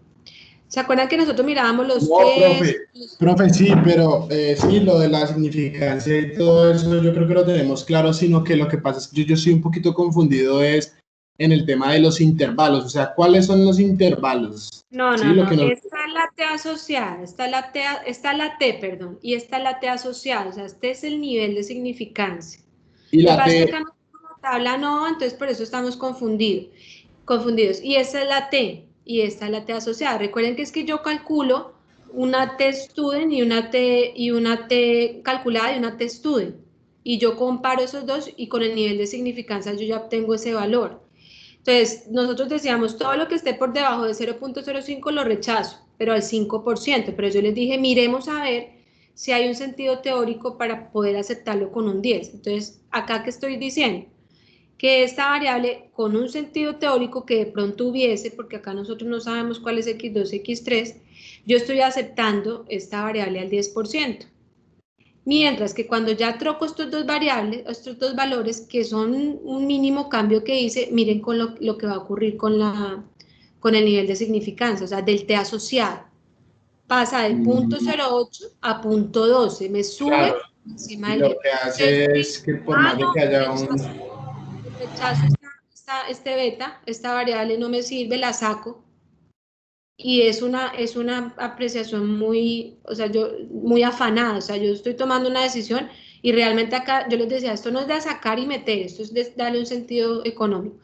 ¿Se acuerdan que nosotros mirábamos los No, test? profe, sí, pero sí, lo de la significancia y todo eso yo creo que lo tenemos claro, sino que lo que pasa es que yo estoy un poquito confundido es en el tema de los intervalos, o sea, ¿cuáles son los intervalos? No, Sí, no, lo no, que nos... esta es la T asociada, está la T, perdón, y esta es la T asociada, o sea, este es el nivel de significancia. Y Lo que la pasa es que T, acá no tenemos la tabla, no, entonces por eso estamos confundidos. Y esta es la T, y esta es la T asociada. Recuerden que es que yo calculo una T student y una T calculada y una T student. Y yo comparo esos dos y con el nivel de significancia yo ya obtengo ese valor. Entonces, nosotros decíamos, todo lo que esté por debajo de 0.05 lo rechazo, pero al 5%. Pero yo les dije, miremos a ver si hay un sentido teórico para poder aceptarlo con un 10. Entonces, acá que estoy diciendo que esta variable con un sentido teórico que de pronto hubiese, porque acá nosotros no sabemos cuál es x2, x3, yo estoy aceptando esta variable al 10%. Mientras que cuando ya troco estos dos variables, estos dos valores, que son un mínimo cambio que hice, miren con lo que va a ocurrir con el nivel de significancia, o sea, del T asociado. Pasa del punto 0.8 a punto 12, me sube claro, encima y del lo 10. que hace es que por más de No, que haya un... rechazo este beta, esta variable no me sirve, la saco. Y es una apreciación muy, o sea, muy afanada, o sea, yo estoy tomando una decisión y realmente acá yo les decía, esto no es de sacar y meter, esto es de darle un sentido económico.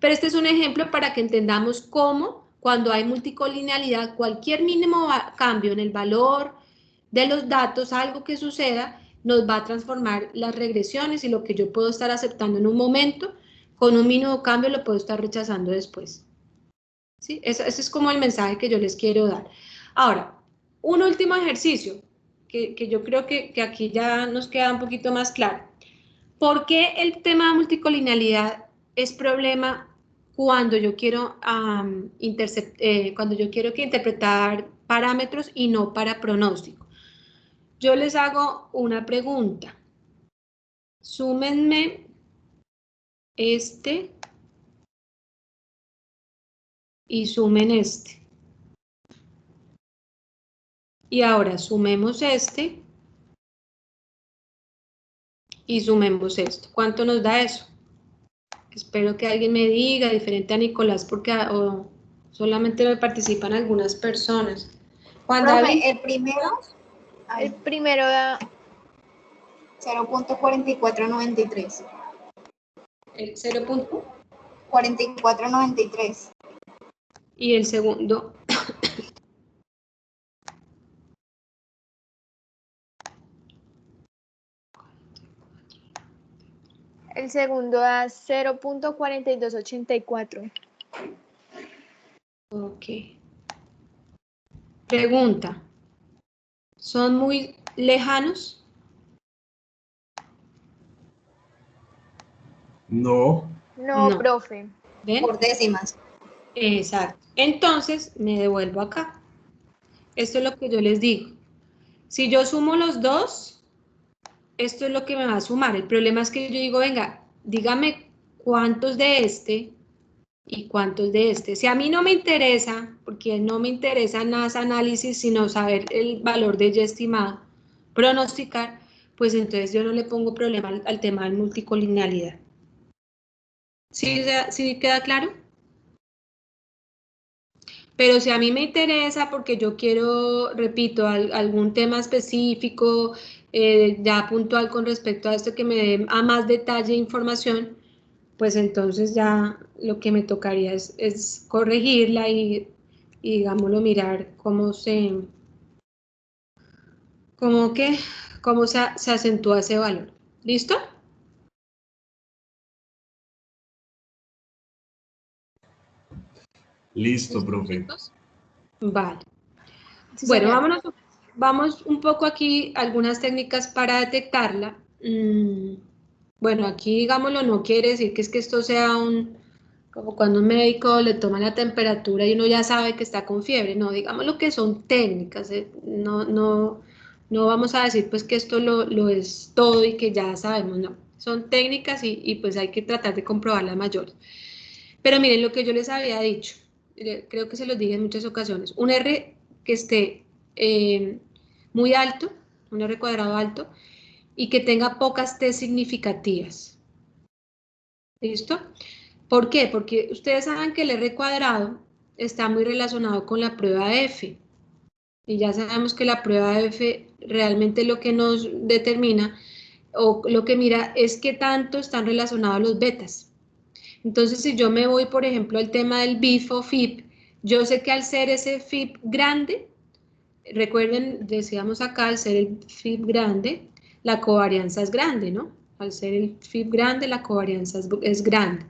Pero este es un ejemplo para que entendamos cómo cuando hay multicolinealidad, cualquier mínimo cambio en el valor de los datos, algo que suceda, nos va a transformar las regresiones y lo que yo puedo estar aceptando en un momento, con un mínimo cambio lo puedo estar rechazando después. ¿Sí? Ese es como el mensaje que yo les quiero dar. Ahora, un último ejercicio que yo creo que aquí ya nos queda un poquito más claro. ¿Por qué el tema de multicolinealidad es problema cuando yo quiero, cuando yo quiero que interpretar parámetros y no para pronóstico? Yo les hago una pregunta. Súmenme este y sumen este. Y ahora sumemos este y sumemos esto. ¿Cuánto nos da eso? Espero que alguien me diga, diferente a Nicolás, porque solamente me participan algunas personas. Juan David. Profe, el primero da 0.4493. El 0. 4493. Y el segundo. El segundo da 0.4284. Ok. Pregunta. ¿Son muy lejanos? No. No, profe. ¿Ven? Por décimas. Exacto. Entonces, me devuelvo acá. Esto es lo que yo les digo. Si yo sumo los dos, esto es lo que me va a sumar. El problema es que yo digo, venga, dígame cuántos de este y cuántos de este. Si a mí no me interesa, porque no me interesa nada ese análisis, sino saber el valor de ya estimado, pronosticar, pues entonces yo no le pongo problema al tema de multicolinealidad. ¿Sí queda claro? Pero si a mí me interesa porque yo quiero, repito, algún tema específico, ya puntual con respecto a esto que me dé a más detalle e información, pues entonces ya lo que me tocaría es corregirla y digámoslo, mirar cómo se acentúa ese valor. ¿Listo? Listo, profe. Vale. Sí, Bueno, señora. vamos un poco aquí, algunas técnicas para detectarla. Bueno, aquí digámoslo, no quiere decir que es que esto sea como cuando un médico le toma la temperatura y uno ya sabe que está con fiebre, no, digamos lo que son técnicas, no vamos a decir pues que esto lo es todo y que ya sabemos, no, son técnicas y pues hay que tratar de comprobarlas mayores. Pero miren lo que yo les había dicho, creo que se los dije en muchas ocasiones, un R que esté muy alto, un R cuadrado alto, y que tenga pocas T significativas. ¿Listo? ¿Por qué? Porque ustedes saben que el R cuadrado está muy relacionado con la prueba F. Y ya sabemos que la prueba F realmente lo que nos determina o lo que mira es qué tanto están relacionados los betas. Entonces, si yo me voy, por ejemplo, al tema del BIF o FIP, yo sé que al ser ese FIP grande, recuerden, decíamos acá, al ser el FIP grande, la covarianza es grande, ¿no? Al ser el FIP grande, la covarianza es grande.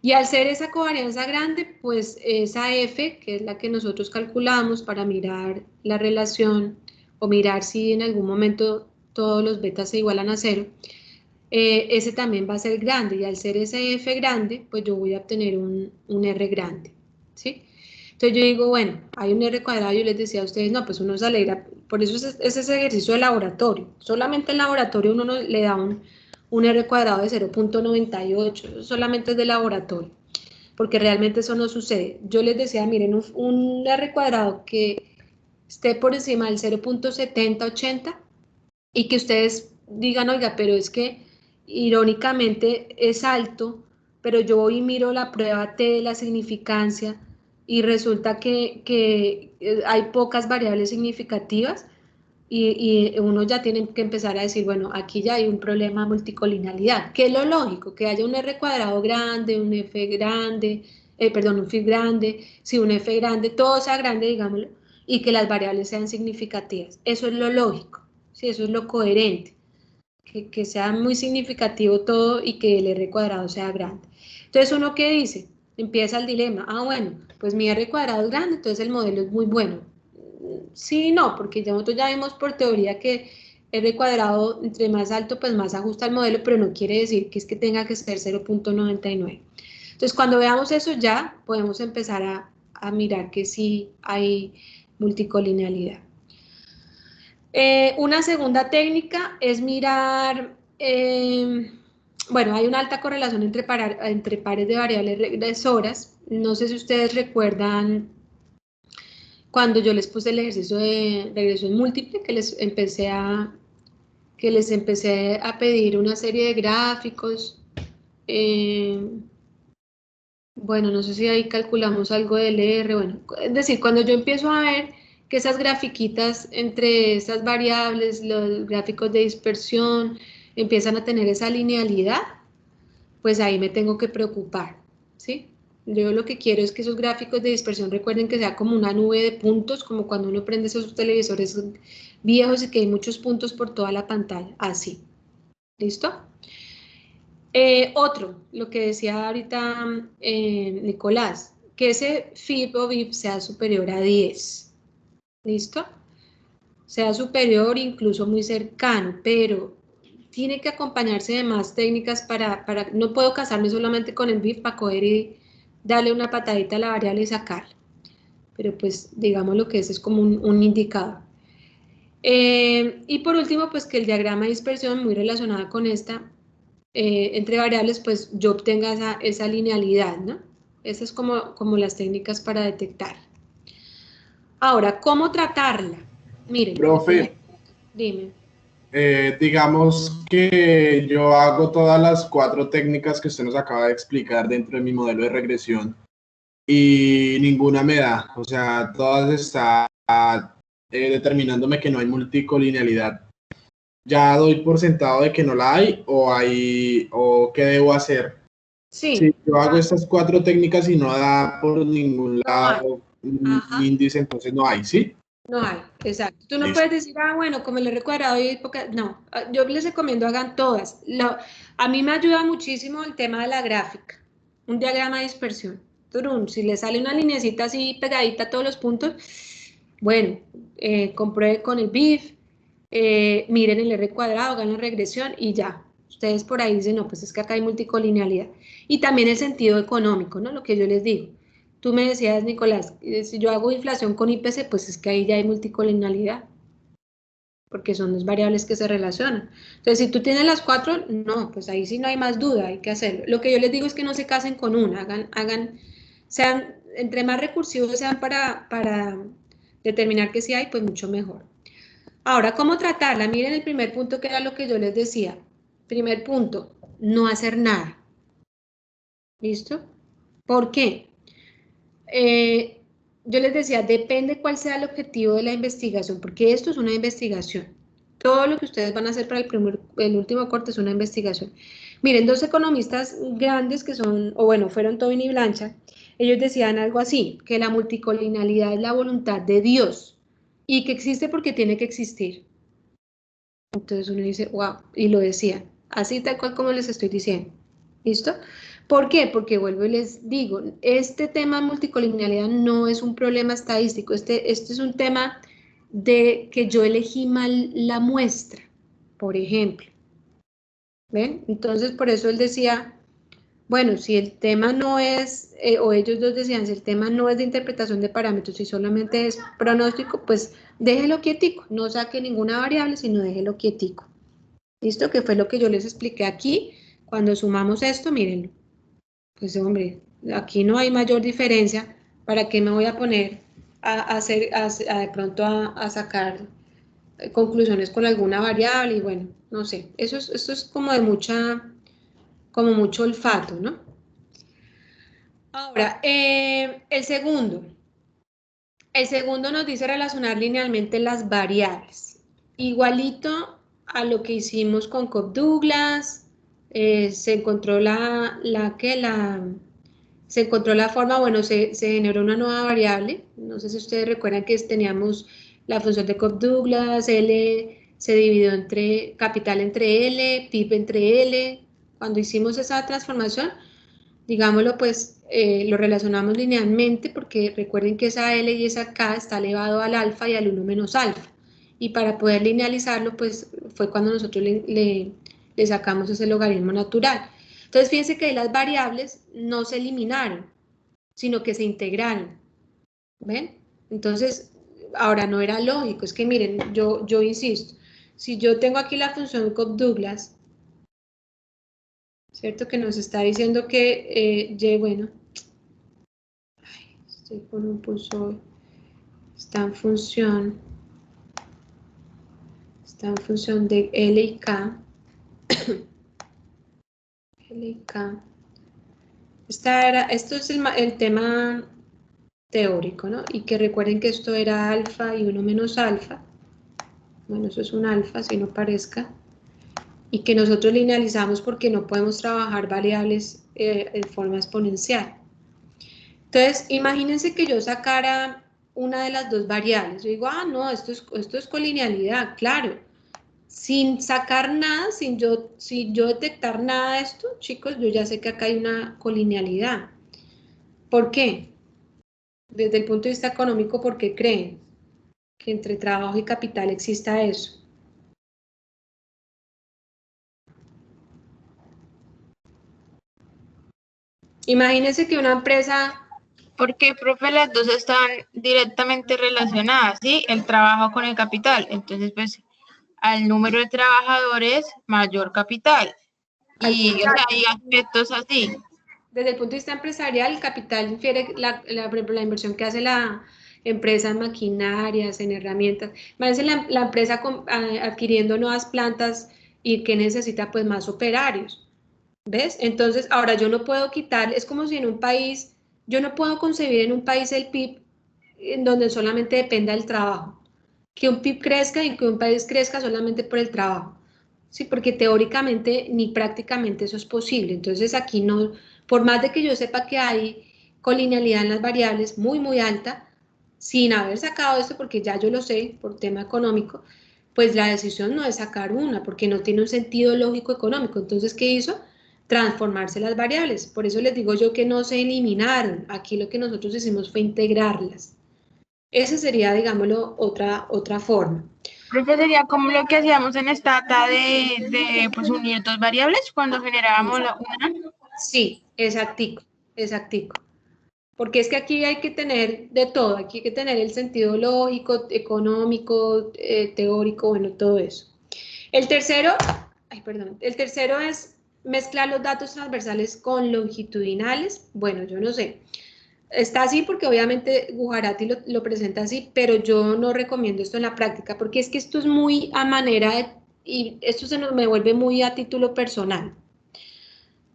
Y al ser esa covarianza grande, pues esa F, que es la que nosotros calculamos para mirar la relación o mirar si en algún momento todos los betas se igualan a 0, ese también va a ser grande. Y al ser ese F grande, pues yo voy a obtener un R grande, ¿sí? Entonces yo digo, bueno, hay un R cuadrado, yo les decía a ustedes, no, pues uno se alegra, por eso es ese ejercicio de laboratorio. Solamente en laboratorio uno no, le da un R cuadrado de 0.98, solamente es de laboratorio, porque realmente eso no sucede. Yo les decía, miren, un R cuadrado que esté por encima del 0.7080 y que ustedes digan, oiga, pero es que irónicamente es alto, pero yo voy y miro la prueba T de la significancia y resulta que hay pocas variables significativas, y uno ya tiene que empezar a decir, bueno, aquí ya hay un problema de multicolinialidad, que es lo lógico, que haya un R cuadrado grande, un F grande, perdón, un FIB grande, si un F grande, todo sea grande, digámoslo, y que las variables sean significativas. Eso es lo lógico, ¿sí? Eso es lo coherente, que sea muy significativo todo y que el R cuadrado sea grande. Entonces, ¿uno qué dice? Empieza el dilema, bueno, pues mi R cuadrado es grande, entonces el modelo es muy bueno. Sí y no, porque nosotros ya vimos por teoría que R cuadrado entre más alto, pues más ajusta al modelo, pero no quiere decir que es que tenga que ser 0.99. Entonces, cuando veamos eso ya, podemos empezar a mirar que sí hay multicolinialidad. Una segunda técnica es mirar, bueno, hay una alta correlación entre pares de variables regresoras. No sé si ustedes recuerdan cuando yo les puse el ejercicio de regresión múltiple, que les empecé a pedir una serie de gráficos. Bueno, no sé si ahí calculamos algo del R, bueno, es decir, cuando yo empiezo a ver que esas grafiquitas entre esas variables, los gráficos de dispersión, empiezan a tener esa linealidad, pues ahí me tengo que preocupar, ¿sí? Yo lo que quiero es que esos gráficos de dispersión, recuerden que sea como una nube de puntos, como cuando uno prende esos televisores viejos y que hay muchos puntos por toda la pantalla, así. ¿Listo? Otro, lo que decía ahorita Nicolás, que ese FIB o VIP sea superior a 10. ¿Listo? Sea superior, incluso muy cercano, pero tiene que acompañarse de más técnicas no puedo casarme solamente con el BIF para coger y darle una patadita a la variable y sacarla. Pero pues digamos lo que es como un indicador. Y por último, pues que el diagrama de dispersión, muy relacionada con esta, entre variables, pues yo obtenga esa linealidad, ¿no? Esas es como las técnicas para detectar. Ahora, ¿cómo tratarla? Miren. Profe, dime. Digamos que yo hago todas las 4 técnicas que usted nos acaba de explicar dentro de mi modelo de regresión y ninguna me da, o sea, todas están determinándome que no hay multicolinialidad. ¿Ya doy por sentado de que no la hay o qué debo hacer? Sí. Si yo hago estas 4 técnicas y no da por ningún lado un índice, entonces no hay, ¿sí? No hay, exacto. Tú no puedes decir, bueno, como el R cuadrado y poca. No, yo les recomiendo hagan todas. A mí me ayuda muchísimo el tema de la gráfica, un diagrama de dispersión. Si le sale una linecita así pegadita a todos los puntos, bueno, compruebe con el BIF, miren el R cuadrado, hagan la regresión y ya. Ustedes por ahí dicen, no, pues es que acá hay multicolinialidad. Y también el sentido económico, ¿no? Lo que yo les digo. Tú me decías, Nicolás, si yo hago inflación con IPC, pues es que ahí ya hay multicolinialidad, porque son dos variables que se relacionan. Entonces, si tú tienes las 4, no, pues ahí sí no hay más duda, hay que hacerlo. Lo que yo les digo es que no se casen con una, entre más recursivos sean para determinar que sí hay, pues mucho mejor. Ahora, ¿cómo tratarla? Miren el primer punto que era lo que yo les decía. Primer punto, no hacer nada. ¿Listo? ¿Por qué? Yo les decía, depende cuál sea el objetivo de la investigación, porque esto es una investigación. Todo lo que ustedes van a hacer para el último corte es una investigación. Miren, dos economistas grandes que son, o bueno, fueron Tobin y Blanchard, ellos decían algo así, que la multicolinialidad es la voluntad de Dios y que existe porque tiene que existir. Entonces uno dice, wow, y lo decían, así tal cual como les estoy diciendo. ¿Listo? ¿Por qué? Porque vuelvo y les digo, este tema de multicolinialidad no es un problema estadístico, este es un tema de que yo elegí mal la muestra, por ejemplo. ¿Ven? Entonces, por eso él decía, bueno, si el tema no es, o ellos dos decían, si el tema no es de interpretación de parámetros y solamente es pronóstico, pues déjelo quietico, no saque ninguna variable, sino déjelo quietico. ¿Listo? Que fue lo que yo les expliqué aquí. Cuando sumamos esto, mírenlo. Pues hombre, aquí no hay mayor diferencia. ¿Para qué me voy a poner de pronto a sacar conclusiones con alguna variable? Y bueno, no sé. Esto es como de como mucho olfato, ¿no? Ahora, el segundo. El segundo nos dice relacionar linealmente las variables. Igualito a lo que hicimos con Cobb-Douglas, se encontró se encontró la forma, bueno, se generó una nueva variable. No sé si ustedes recuerdan que teníamos la función de Cobb-Douglas, L se dividió entre capital entre L, PIB entre L. Cuando hicimos esa transformación, digámoslo, pues lo relacionamos linealmente porque recuerden que esa L y esa K está elevado al alfa y al 1 menos alfa. Y para poder linealizarlo, pues fue cuando nosotros le sacamos ese logaritmo natural. Entonces, fíjense que ahí las variables no se eliminaron, sino que se integraron. ¿Ven? Entonces, ahora no era lógico. Es que miren, yo insisto, si yo tengo aquí la función Cobb-Douglas, ¿cierto? Que nos está diciendo que Y, bueno, estoy con un pulso, está en función de L y K. L y K. Esto es el tema teórico, ¿no? Y que recuerden que esto era alfa y 1 menos alfa. Bueno, eso es un alfa, si no parezca. Y que nosotros linealizamos porque no podemos trabajar variables en forma exponencial. Entonces, imagínense que yo sacara una de las dos variables. Yo digo, ah, no, esto es colinealidad, claro. Sin sacar nada, sin yo detectar nada de esto, chicos, yo ya sé que acá hay una colinealidad. ¿Por qué? Desde el punto de vista económico, ¿por qué creen que entre trabajo y capital exista eso? Imagínense que una empresa... Porque, profe, las dos están directamente relacionadas, ¿sí? El trabajo con el capital. Entonces, pues, al número de trabajadores, mayor capital. Y o sea, hay aspectos así. Desde el punto de vista empresarial, el capital infiere por ejemplo, la inversión que hace la empresa en maquinarias, en herramientas. Imagínense la empresa adquiriendo nuevas plantas y que necesita pues más operarios. ¿Ves? Entonces, ahora yo no puedo quitar, es como si en un país, yo no puedo concebir en un país el PIB en donde solamente dependa del trabajo. Que un PIB crezca y que un país crezca solamente por el trabajo. Sí, porque teóricamente ni prácticamente eso es posible. Entonces aquí no, por más de que yo sepa que hay colinealidad en las variables muy, muy alta, sin haber sacado esto, porque ya yo lo sé por tema económico, pues la decisión no es sacar una, porque no tiene un sentido lógico económico. Entonces, ¿qué hizo? Transformarse las variables. Por eso les digo yo que no se eliminaron. Aquí lo que nosotros hicimos fue integrarlas. Esa sería, digámoslo, otra forma. Profe, sería como lo que hacíamos en Stata de pues, unir dos variables cuando generábamos una. Sí, exactico, exactico. Porque es que aquí hay que tener de todo, aquí hay que tener el sentido lógico, económico, teórico, bueno, todo eso. El tercero es mezclar los datos transversales con longitudinales. Bueno, yo no sé. Está así porque obviamente Gujarati lo presenta así, pero yo no recomiendo esto en la práctica, porque es que esto es muy a manera de, y esto me vuelve muy a título personal.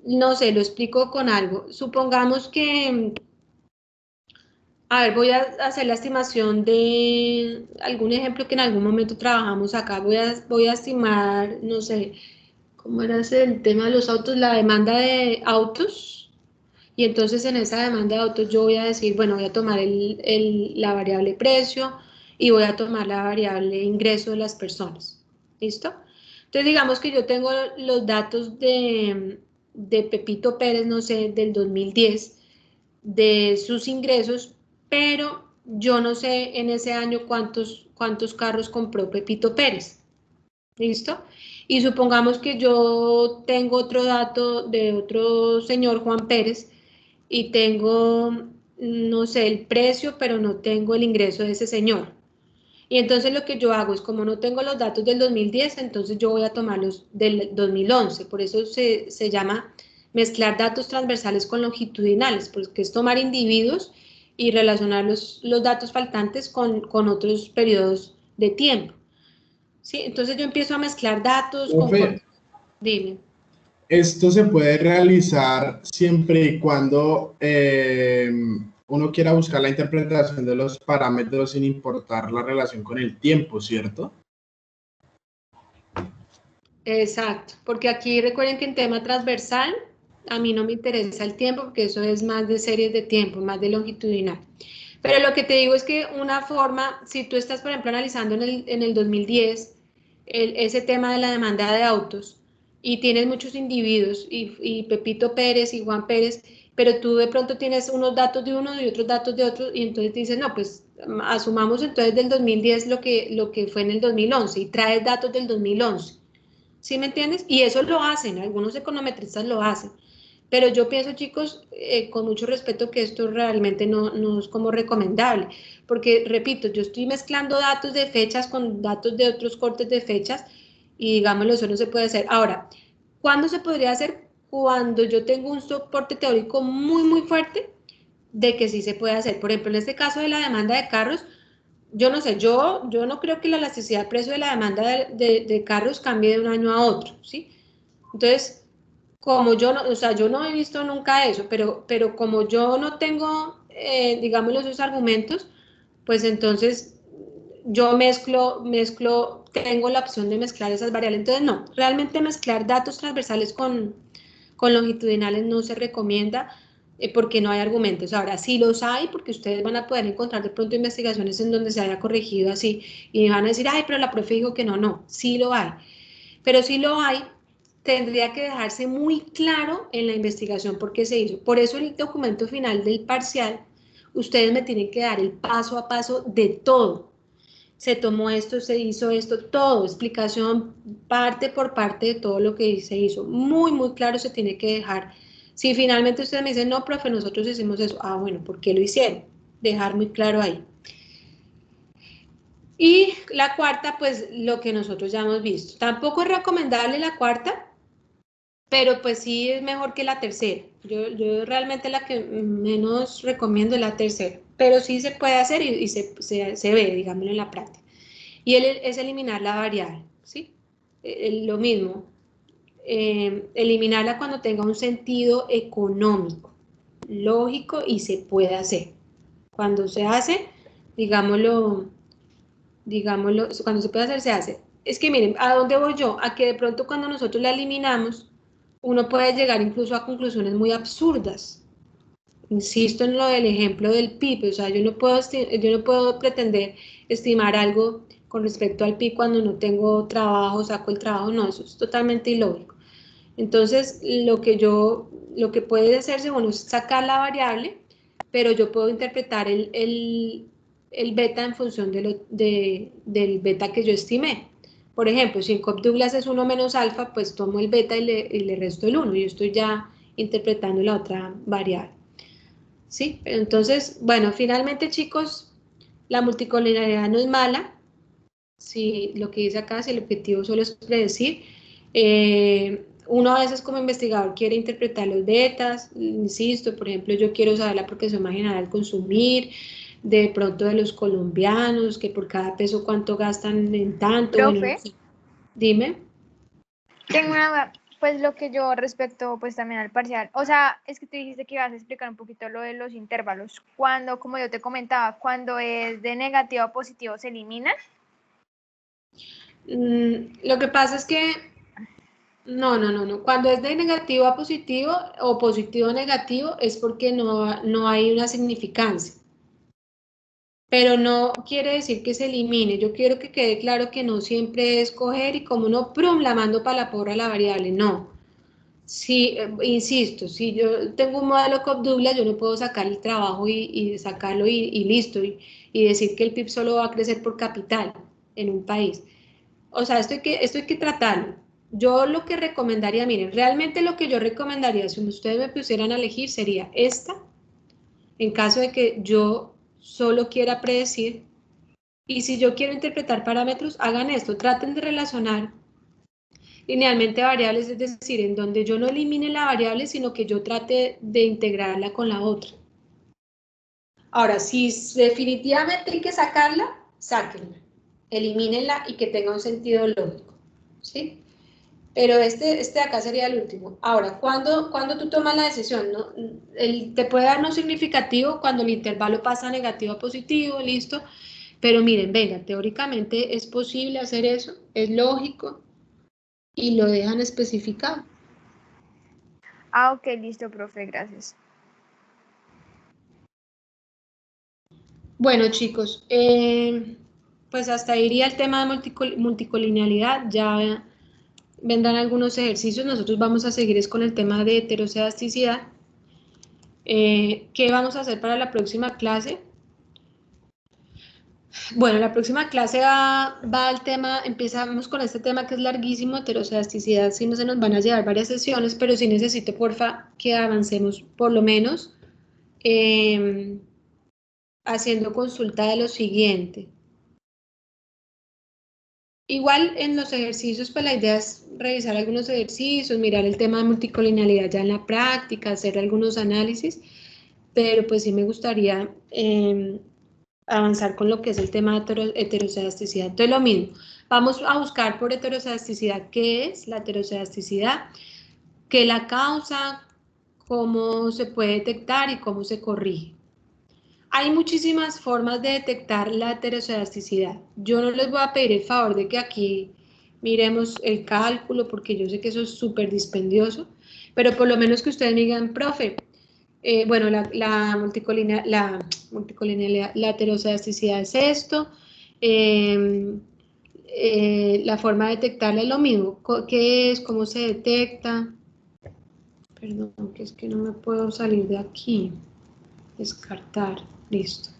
No sé, lo explico con algo. Supongamos que, a ver, voy a hacer la estimación de algún ejemplo que en algún momento trabajamos acá. Voy a estimar, no sé, ¿cómo era el tema de los autos? La demanda de autos. Y entonces en esa demanda de autos yo voy a decir, bueno, voy a tomar la variable precio y voy a tomar la variable ingreso de las personas. ¿Listo? Entonces digamos que yo tengo los datos de Pepito Pérez, no sé, del 2010, de sus ingresos, pero yo no sé en ese año cuántos carros compró Pepito Pérez. ¿Listo? Y supongamos que yo tengo otro dato de otro señor Juan Pérez y tengo, no sé, el precio, pero no tengo el ingreso de ese señor. Y entonces lo que yo hago es, como no tengo los datos del 2010, entonces yo voy a tomar los del 2011. Por eso se llama mezclar datos transversales con longitudinales, porque es tomar individuos y relacionar los datos faltantes con otros periodos de tiempo. ¿Sí? Entonces yo empiezo a mezclar datos Profe, Dime. esto se puede realizar siempre y cuando uno quiera buscar la interpretación de los parámetros sin importar la relación con el tiempo, ¿cierto? Exacto, porque aquí recuerden que en tema transversal a mí no me interesa el tiempo porque eso es más de series de tiempo, más de longitudinal. Pero lo que te digo es que una forma, si tú estás, por ejemplo, analizando en el 2010 ese tema de la demanda de autos y tienes muchos individuos y Pepito Pérez y Juan Pérez, pero tú de pronto tienes unos datos de uno y otros datos de otro y entonces te dices, no, pues asumamos entonces del 2010 lo que fue en el 2011 y traes datos del 2011. ¿Sí me entiendes? Y eso lo hacen, algunos econometristas lo hacen. Pero yo pienso, chicos, con mucho respeto, que esto realmente no es como recomendable, porque, repito, yo estoy mezclando datos de fechas con datos de otros cortes de fechas y, digámoslo, eso no se puede hacer. Ahora, ¿cuándo se podría hacer? Cuando yo tengo un soporte teórico muy fuerte de que sí se puede hacer. Por ejemplo, en este caso de la demanda de carros, yo no sé, yo no creo que la elasticidad del precio de la demanda de carros cambie de un año a otro, ¿sí? Entonces, como yo no, o sea, yo no he visto nunca eso, pero como yo no tengo, digámoslo, esos argumentos, pues entonces yo tengo la opción de mezclar esas variables. Entonces, no, realmente mezclar datos transversales con longitudinales no se recomienda porque no hay argumentos. Ahora, sí los hay, porque ustedes van a poder encontrar de pronto investigaciones en donde se haya corregido así y van a decir, ay, pero la profe dijo que no, sí lo hay. Pero si lo hay, tendría que dejarse muy claro en la investigación por qué se hizo. Por eso el documento final del parcial, ustedes me tienen que dar el paso a paso de todo. Se tomó esto, se hizo esto, todo, explicación parte por parte de todo lo que se hizo. Muy claro se tiene que dejar. Si finalmente ustedes me dicen, no, profe, nosotros hicimos eso, bueno, ¿por qué lo hicieron? Dejar muy claro ahí. Y la cuarta, pues lo que nosotros ya hemos visto. Tampoco es recomendable la cuarta, pero pues sí es mejor que la tercera. Yo realmente la que menos recomiendo es la tercera, pero sí se puede hacer y se ve, digámoslo, en la práctica. Y es eliminar la variable, ¿sí? Lo mismo, eliminarla cuando tenga un sentido económico, lógico y se puede hacer. Cuando se hace, digámoslo, cuando se puede hacer, se hace. Es que miren, ¿a dónde voy yo? A que de pronto cuando nosotros la eliminamos, uno puede llegar incluso a conclusiones muy absurdas. Insisto en lo del ejemplo del PIB, o sea, yo no puedo pretender estimar algo con respecto al PIB cuando no tengo trabajo, saco el trabajo, no, eso es totalmente ilógico. Entonces, lo que puede hacerse, bueno, es sacar la variable, pero yo puedo interpretar el beta en función del beta que yo estimé. Por ejemplo, si en Cobb-Douglas es 1 menos alfa, pues tomo el beta y le resto el 1. Yo estoy ya interpretando la otra variable. ¿Sí? Pero entonces, bueno, finalmente, chicos, la multicolinaridad no es mala. Si lo que dice acá, si el objetivo solo es predecir, uno a veces como investigador quiere interpretar los betas, insisto, por ejemplo, yo quiero saber la progresión marginal al consumir, de pronto de los colombianos, que por cada peso cuánto gastan en tanto, bueno, Profe. no sé. Dime. Tengo una, pues lo que yo respecto pues también al parcial, o sea, es que tú dijiste que ibas a explicar un poquito lo de los intervalos, cuando, como yo te comentaba, cuando es de negativo a positivo se elimina. Lo que pasa es que, no, cuando es de negativo a positivo o positivo a negativo es porque no hay una significancia. Pero no quiere decir que se elimine. Yo quiero que quede claro que no siempre es coger y como no, prum, la mando para la porra la variable, no. Sí, insisto, si yo tengo un modelo Cobb-Douglas, yo no puedo sacar el trabajo y sacarlo y listo, y decir que el PIB solo va a crecer por capital en un país. O sea, esto hay que tratarlo. Yo lo que recomendaría, miren, realmente lo que yo recomendaría, si ustedes me pusieran a elegir, sería esta, en caso de que yo solo quiera predecir. Y si yo quiero interpretar parámetros, hagan esto, traten de relacionar linealmente variables, es decir, en donde yo no elimine la variable, sino que yo trate de integrarla con la otra. Ahora, si definitivamente hay que sacarla, sáquenla, elimínenla y que tenga un sentido lógico, ¿sí? Pero este de acá sería el último. Ahora, cuando tú tomas la decisión, ¿no? Te puede dar no significativo cuando el intervalo pasa negativo a positivo, listo. Pero miren, venga, teóricamente es posible hacer eso, es lógico y lo dejan especificado. Ah, ok, listo, profe, gracias. Bueno, chicos, pues hasta ahí iría el tema de multicolinealidad. Ya vendrán algunos ejercicios. Nosotros vamos a seguir es con el tema de heterocedasticidad. ¿Qué vamos a hacer para la próxima clase? Bueno, la próxima clase va al tema, empezamos con este tema que es larguísimo, heterocedasticidad, sí no se nos van a llevar varias sesiones, pero sí necesito, porfa, que avancemos por lo menos haciendo consulta de lo siguiente. Igual en los ejercicios, pues la idea es revisar algunos ejercicios, mirar el tema de multicolinealidad ya en la práctica, hacer algunos análisis, pero pues sí me gustaría avanzar con lo que es el tema de heterocedasticidad. Entonces lo mismo, vamos a buscar por heterocedasticidad qué es la heterocedasticidad, qué la causa, cómo se puede detectar y cómo se corrige. Hay muchísimas formas de detectar la heterocedasticidad. Yo no les voy a pedir el favor de que aquí miremos el cálculo porque yo sé que eso es súper dispendioso, pero por lo menos que ustedes me digan, profe, bueno, la multicolinealidad, la heterocedasticidad es esto, la forma de detectarla es lo mismo, ¿qué es? ¿Cómo se detecta? Perdón, que es que no me puedo salir de aquí, descartar, listo.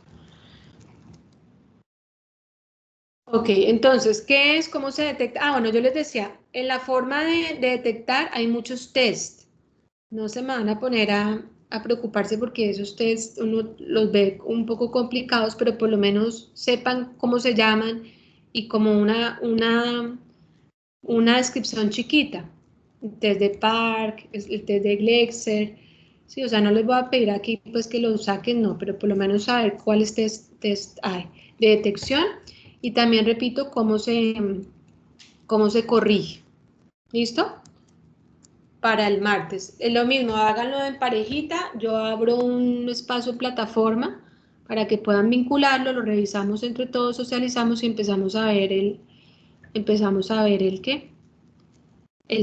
Ok, entonces, ¿qué es? ¿Cómo se detecta? Ah, bueno, yo les decía, en la forma de detectar hay muchos tests. No se me van a poner a preocuparse porque esos tests uno los ve un poco complicados, pero por lo menos sepan cómo se llaman y como una descripción chiquita. El test de Park, el test de Glexer. Sí, o sea, no les voy a pedir aquí pues que lo saquen, no, pero por lo menos saber cuáles test hay de detección y también repito cómo se corrige. ¿Listo? Para el martes. Es lo mismo, háganlo en parejita, yo abro un espacio en plataforma para que puedan vincularlo, lo revisamos entre todos, socializamos y empezamos a ver el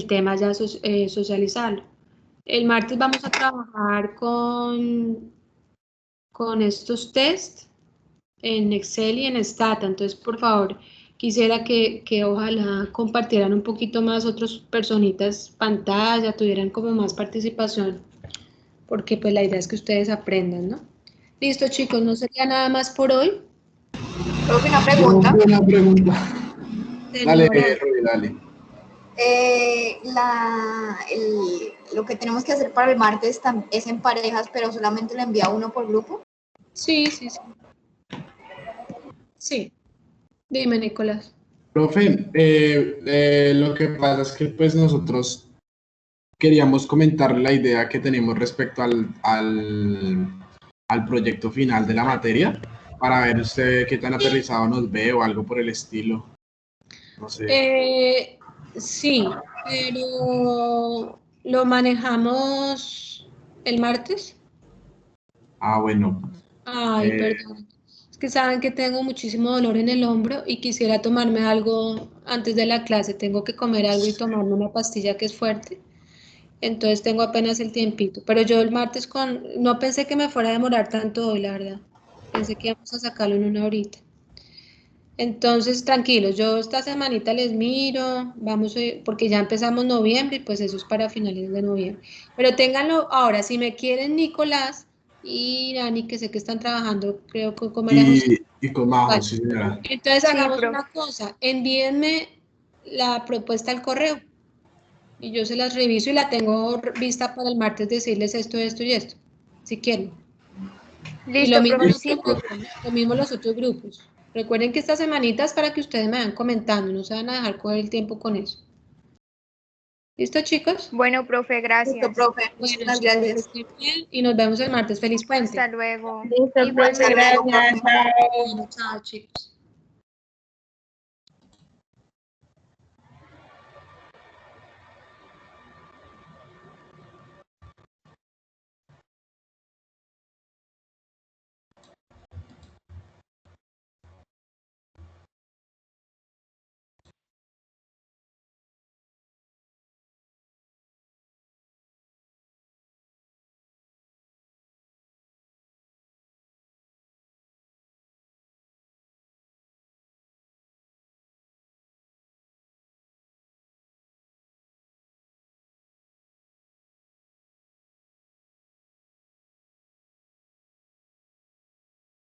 tema ya socializarlo. El martes vamos a trabajar con estos test en Excel y en Stata, entonces por favor quisiera que ojalá compartieran un poquito más otras personitas pantalla, tuvieran como más participación, porque pues la idea es que ustedes aprendan, ¿no? Listo chicos, no sería nada más por hoy. Profe, una pregunta. Una pregunta. Dale, Señora, Rubí, dale. Lo que tenemos que hacer para el martes es en parejas, pero solamente lo envía uno por grupo. sí. Sí, dime Nicolás. Profe, lo que pasa es que pues nosotros queríamos comentar la idea que tenemos respecto al proyecto final de la materia, para ver usted qué tan aterrizado nos ve o algo por el estilo. No sé. Sí, pero lo manejamos el martes. Ah, bueno. Ay, perdón. Es que saben que tengo muchísimo dolor en el hombro y quisiera tomarme algo antes de la clase. Tengo que comer algo y tomarme una pastilla que es fuerte. Entonces tengo apenas el tiempito. Pero yo el martes no pensé que me fuera a demorar tanto hoy, la verdad. Pensé que íbamos a sacarlo en una horita. Entonces, tranquilos, yo esta semanita les miro, vamos, porque ya empezamos noviembre y pues eso es para finales de noviembre. Pero ténganlo ahora, si me quieren Nicolás y Dani, que sé que están trabajando, creo que con María José. Y con Majo, Vale. sí, señora. Entonces Sí, hagamos profe. una cosa, envíenme la propuesta al correo y yo se las reviso y la tengo vista para el martes decirles esto, esto y esto, si quieren. Y lo Listo, mismo profe. los Sí, otros grupos, ¿no? Lo mismo los otros grupos. Recuerden que esta semanita es para que ustedes me vayan comentando, no se van a dejar coger el tiempo con eso. ¿Listo, chicos? bueno, profe, Listo, gracias. profe. Bueno, Muchísimas chicos, que gracias. estén bien y nos vemos el martes. Feliz puente. Hasta luego. Listo, profe, Hasta Igualmente. luego, gracias. profe. Chao. Bueno, chao, chicos.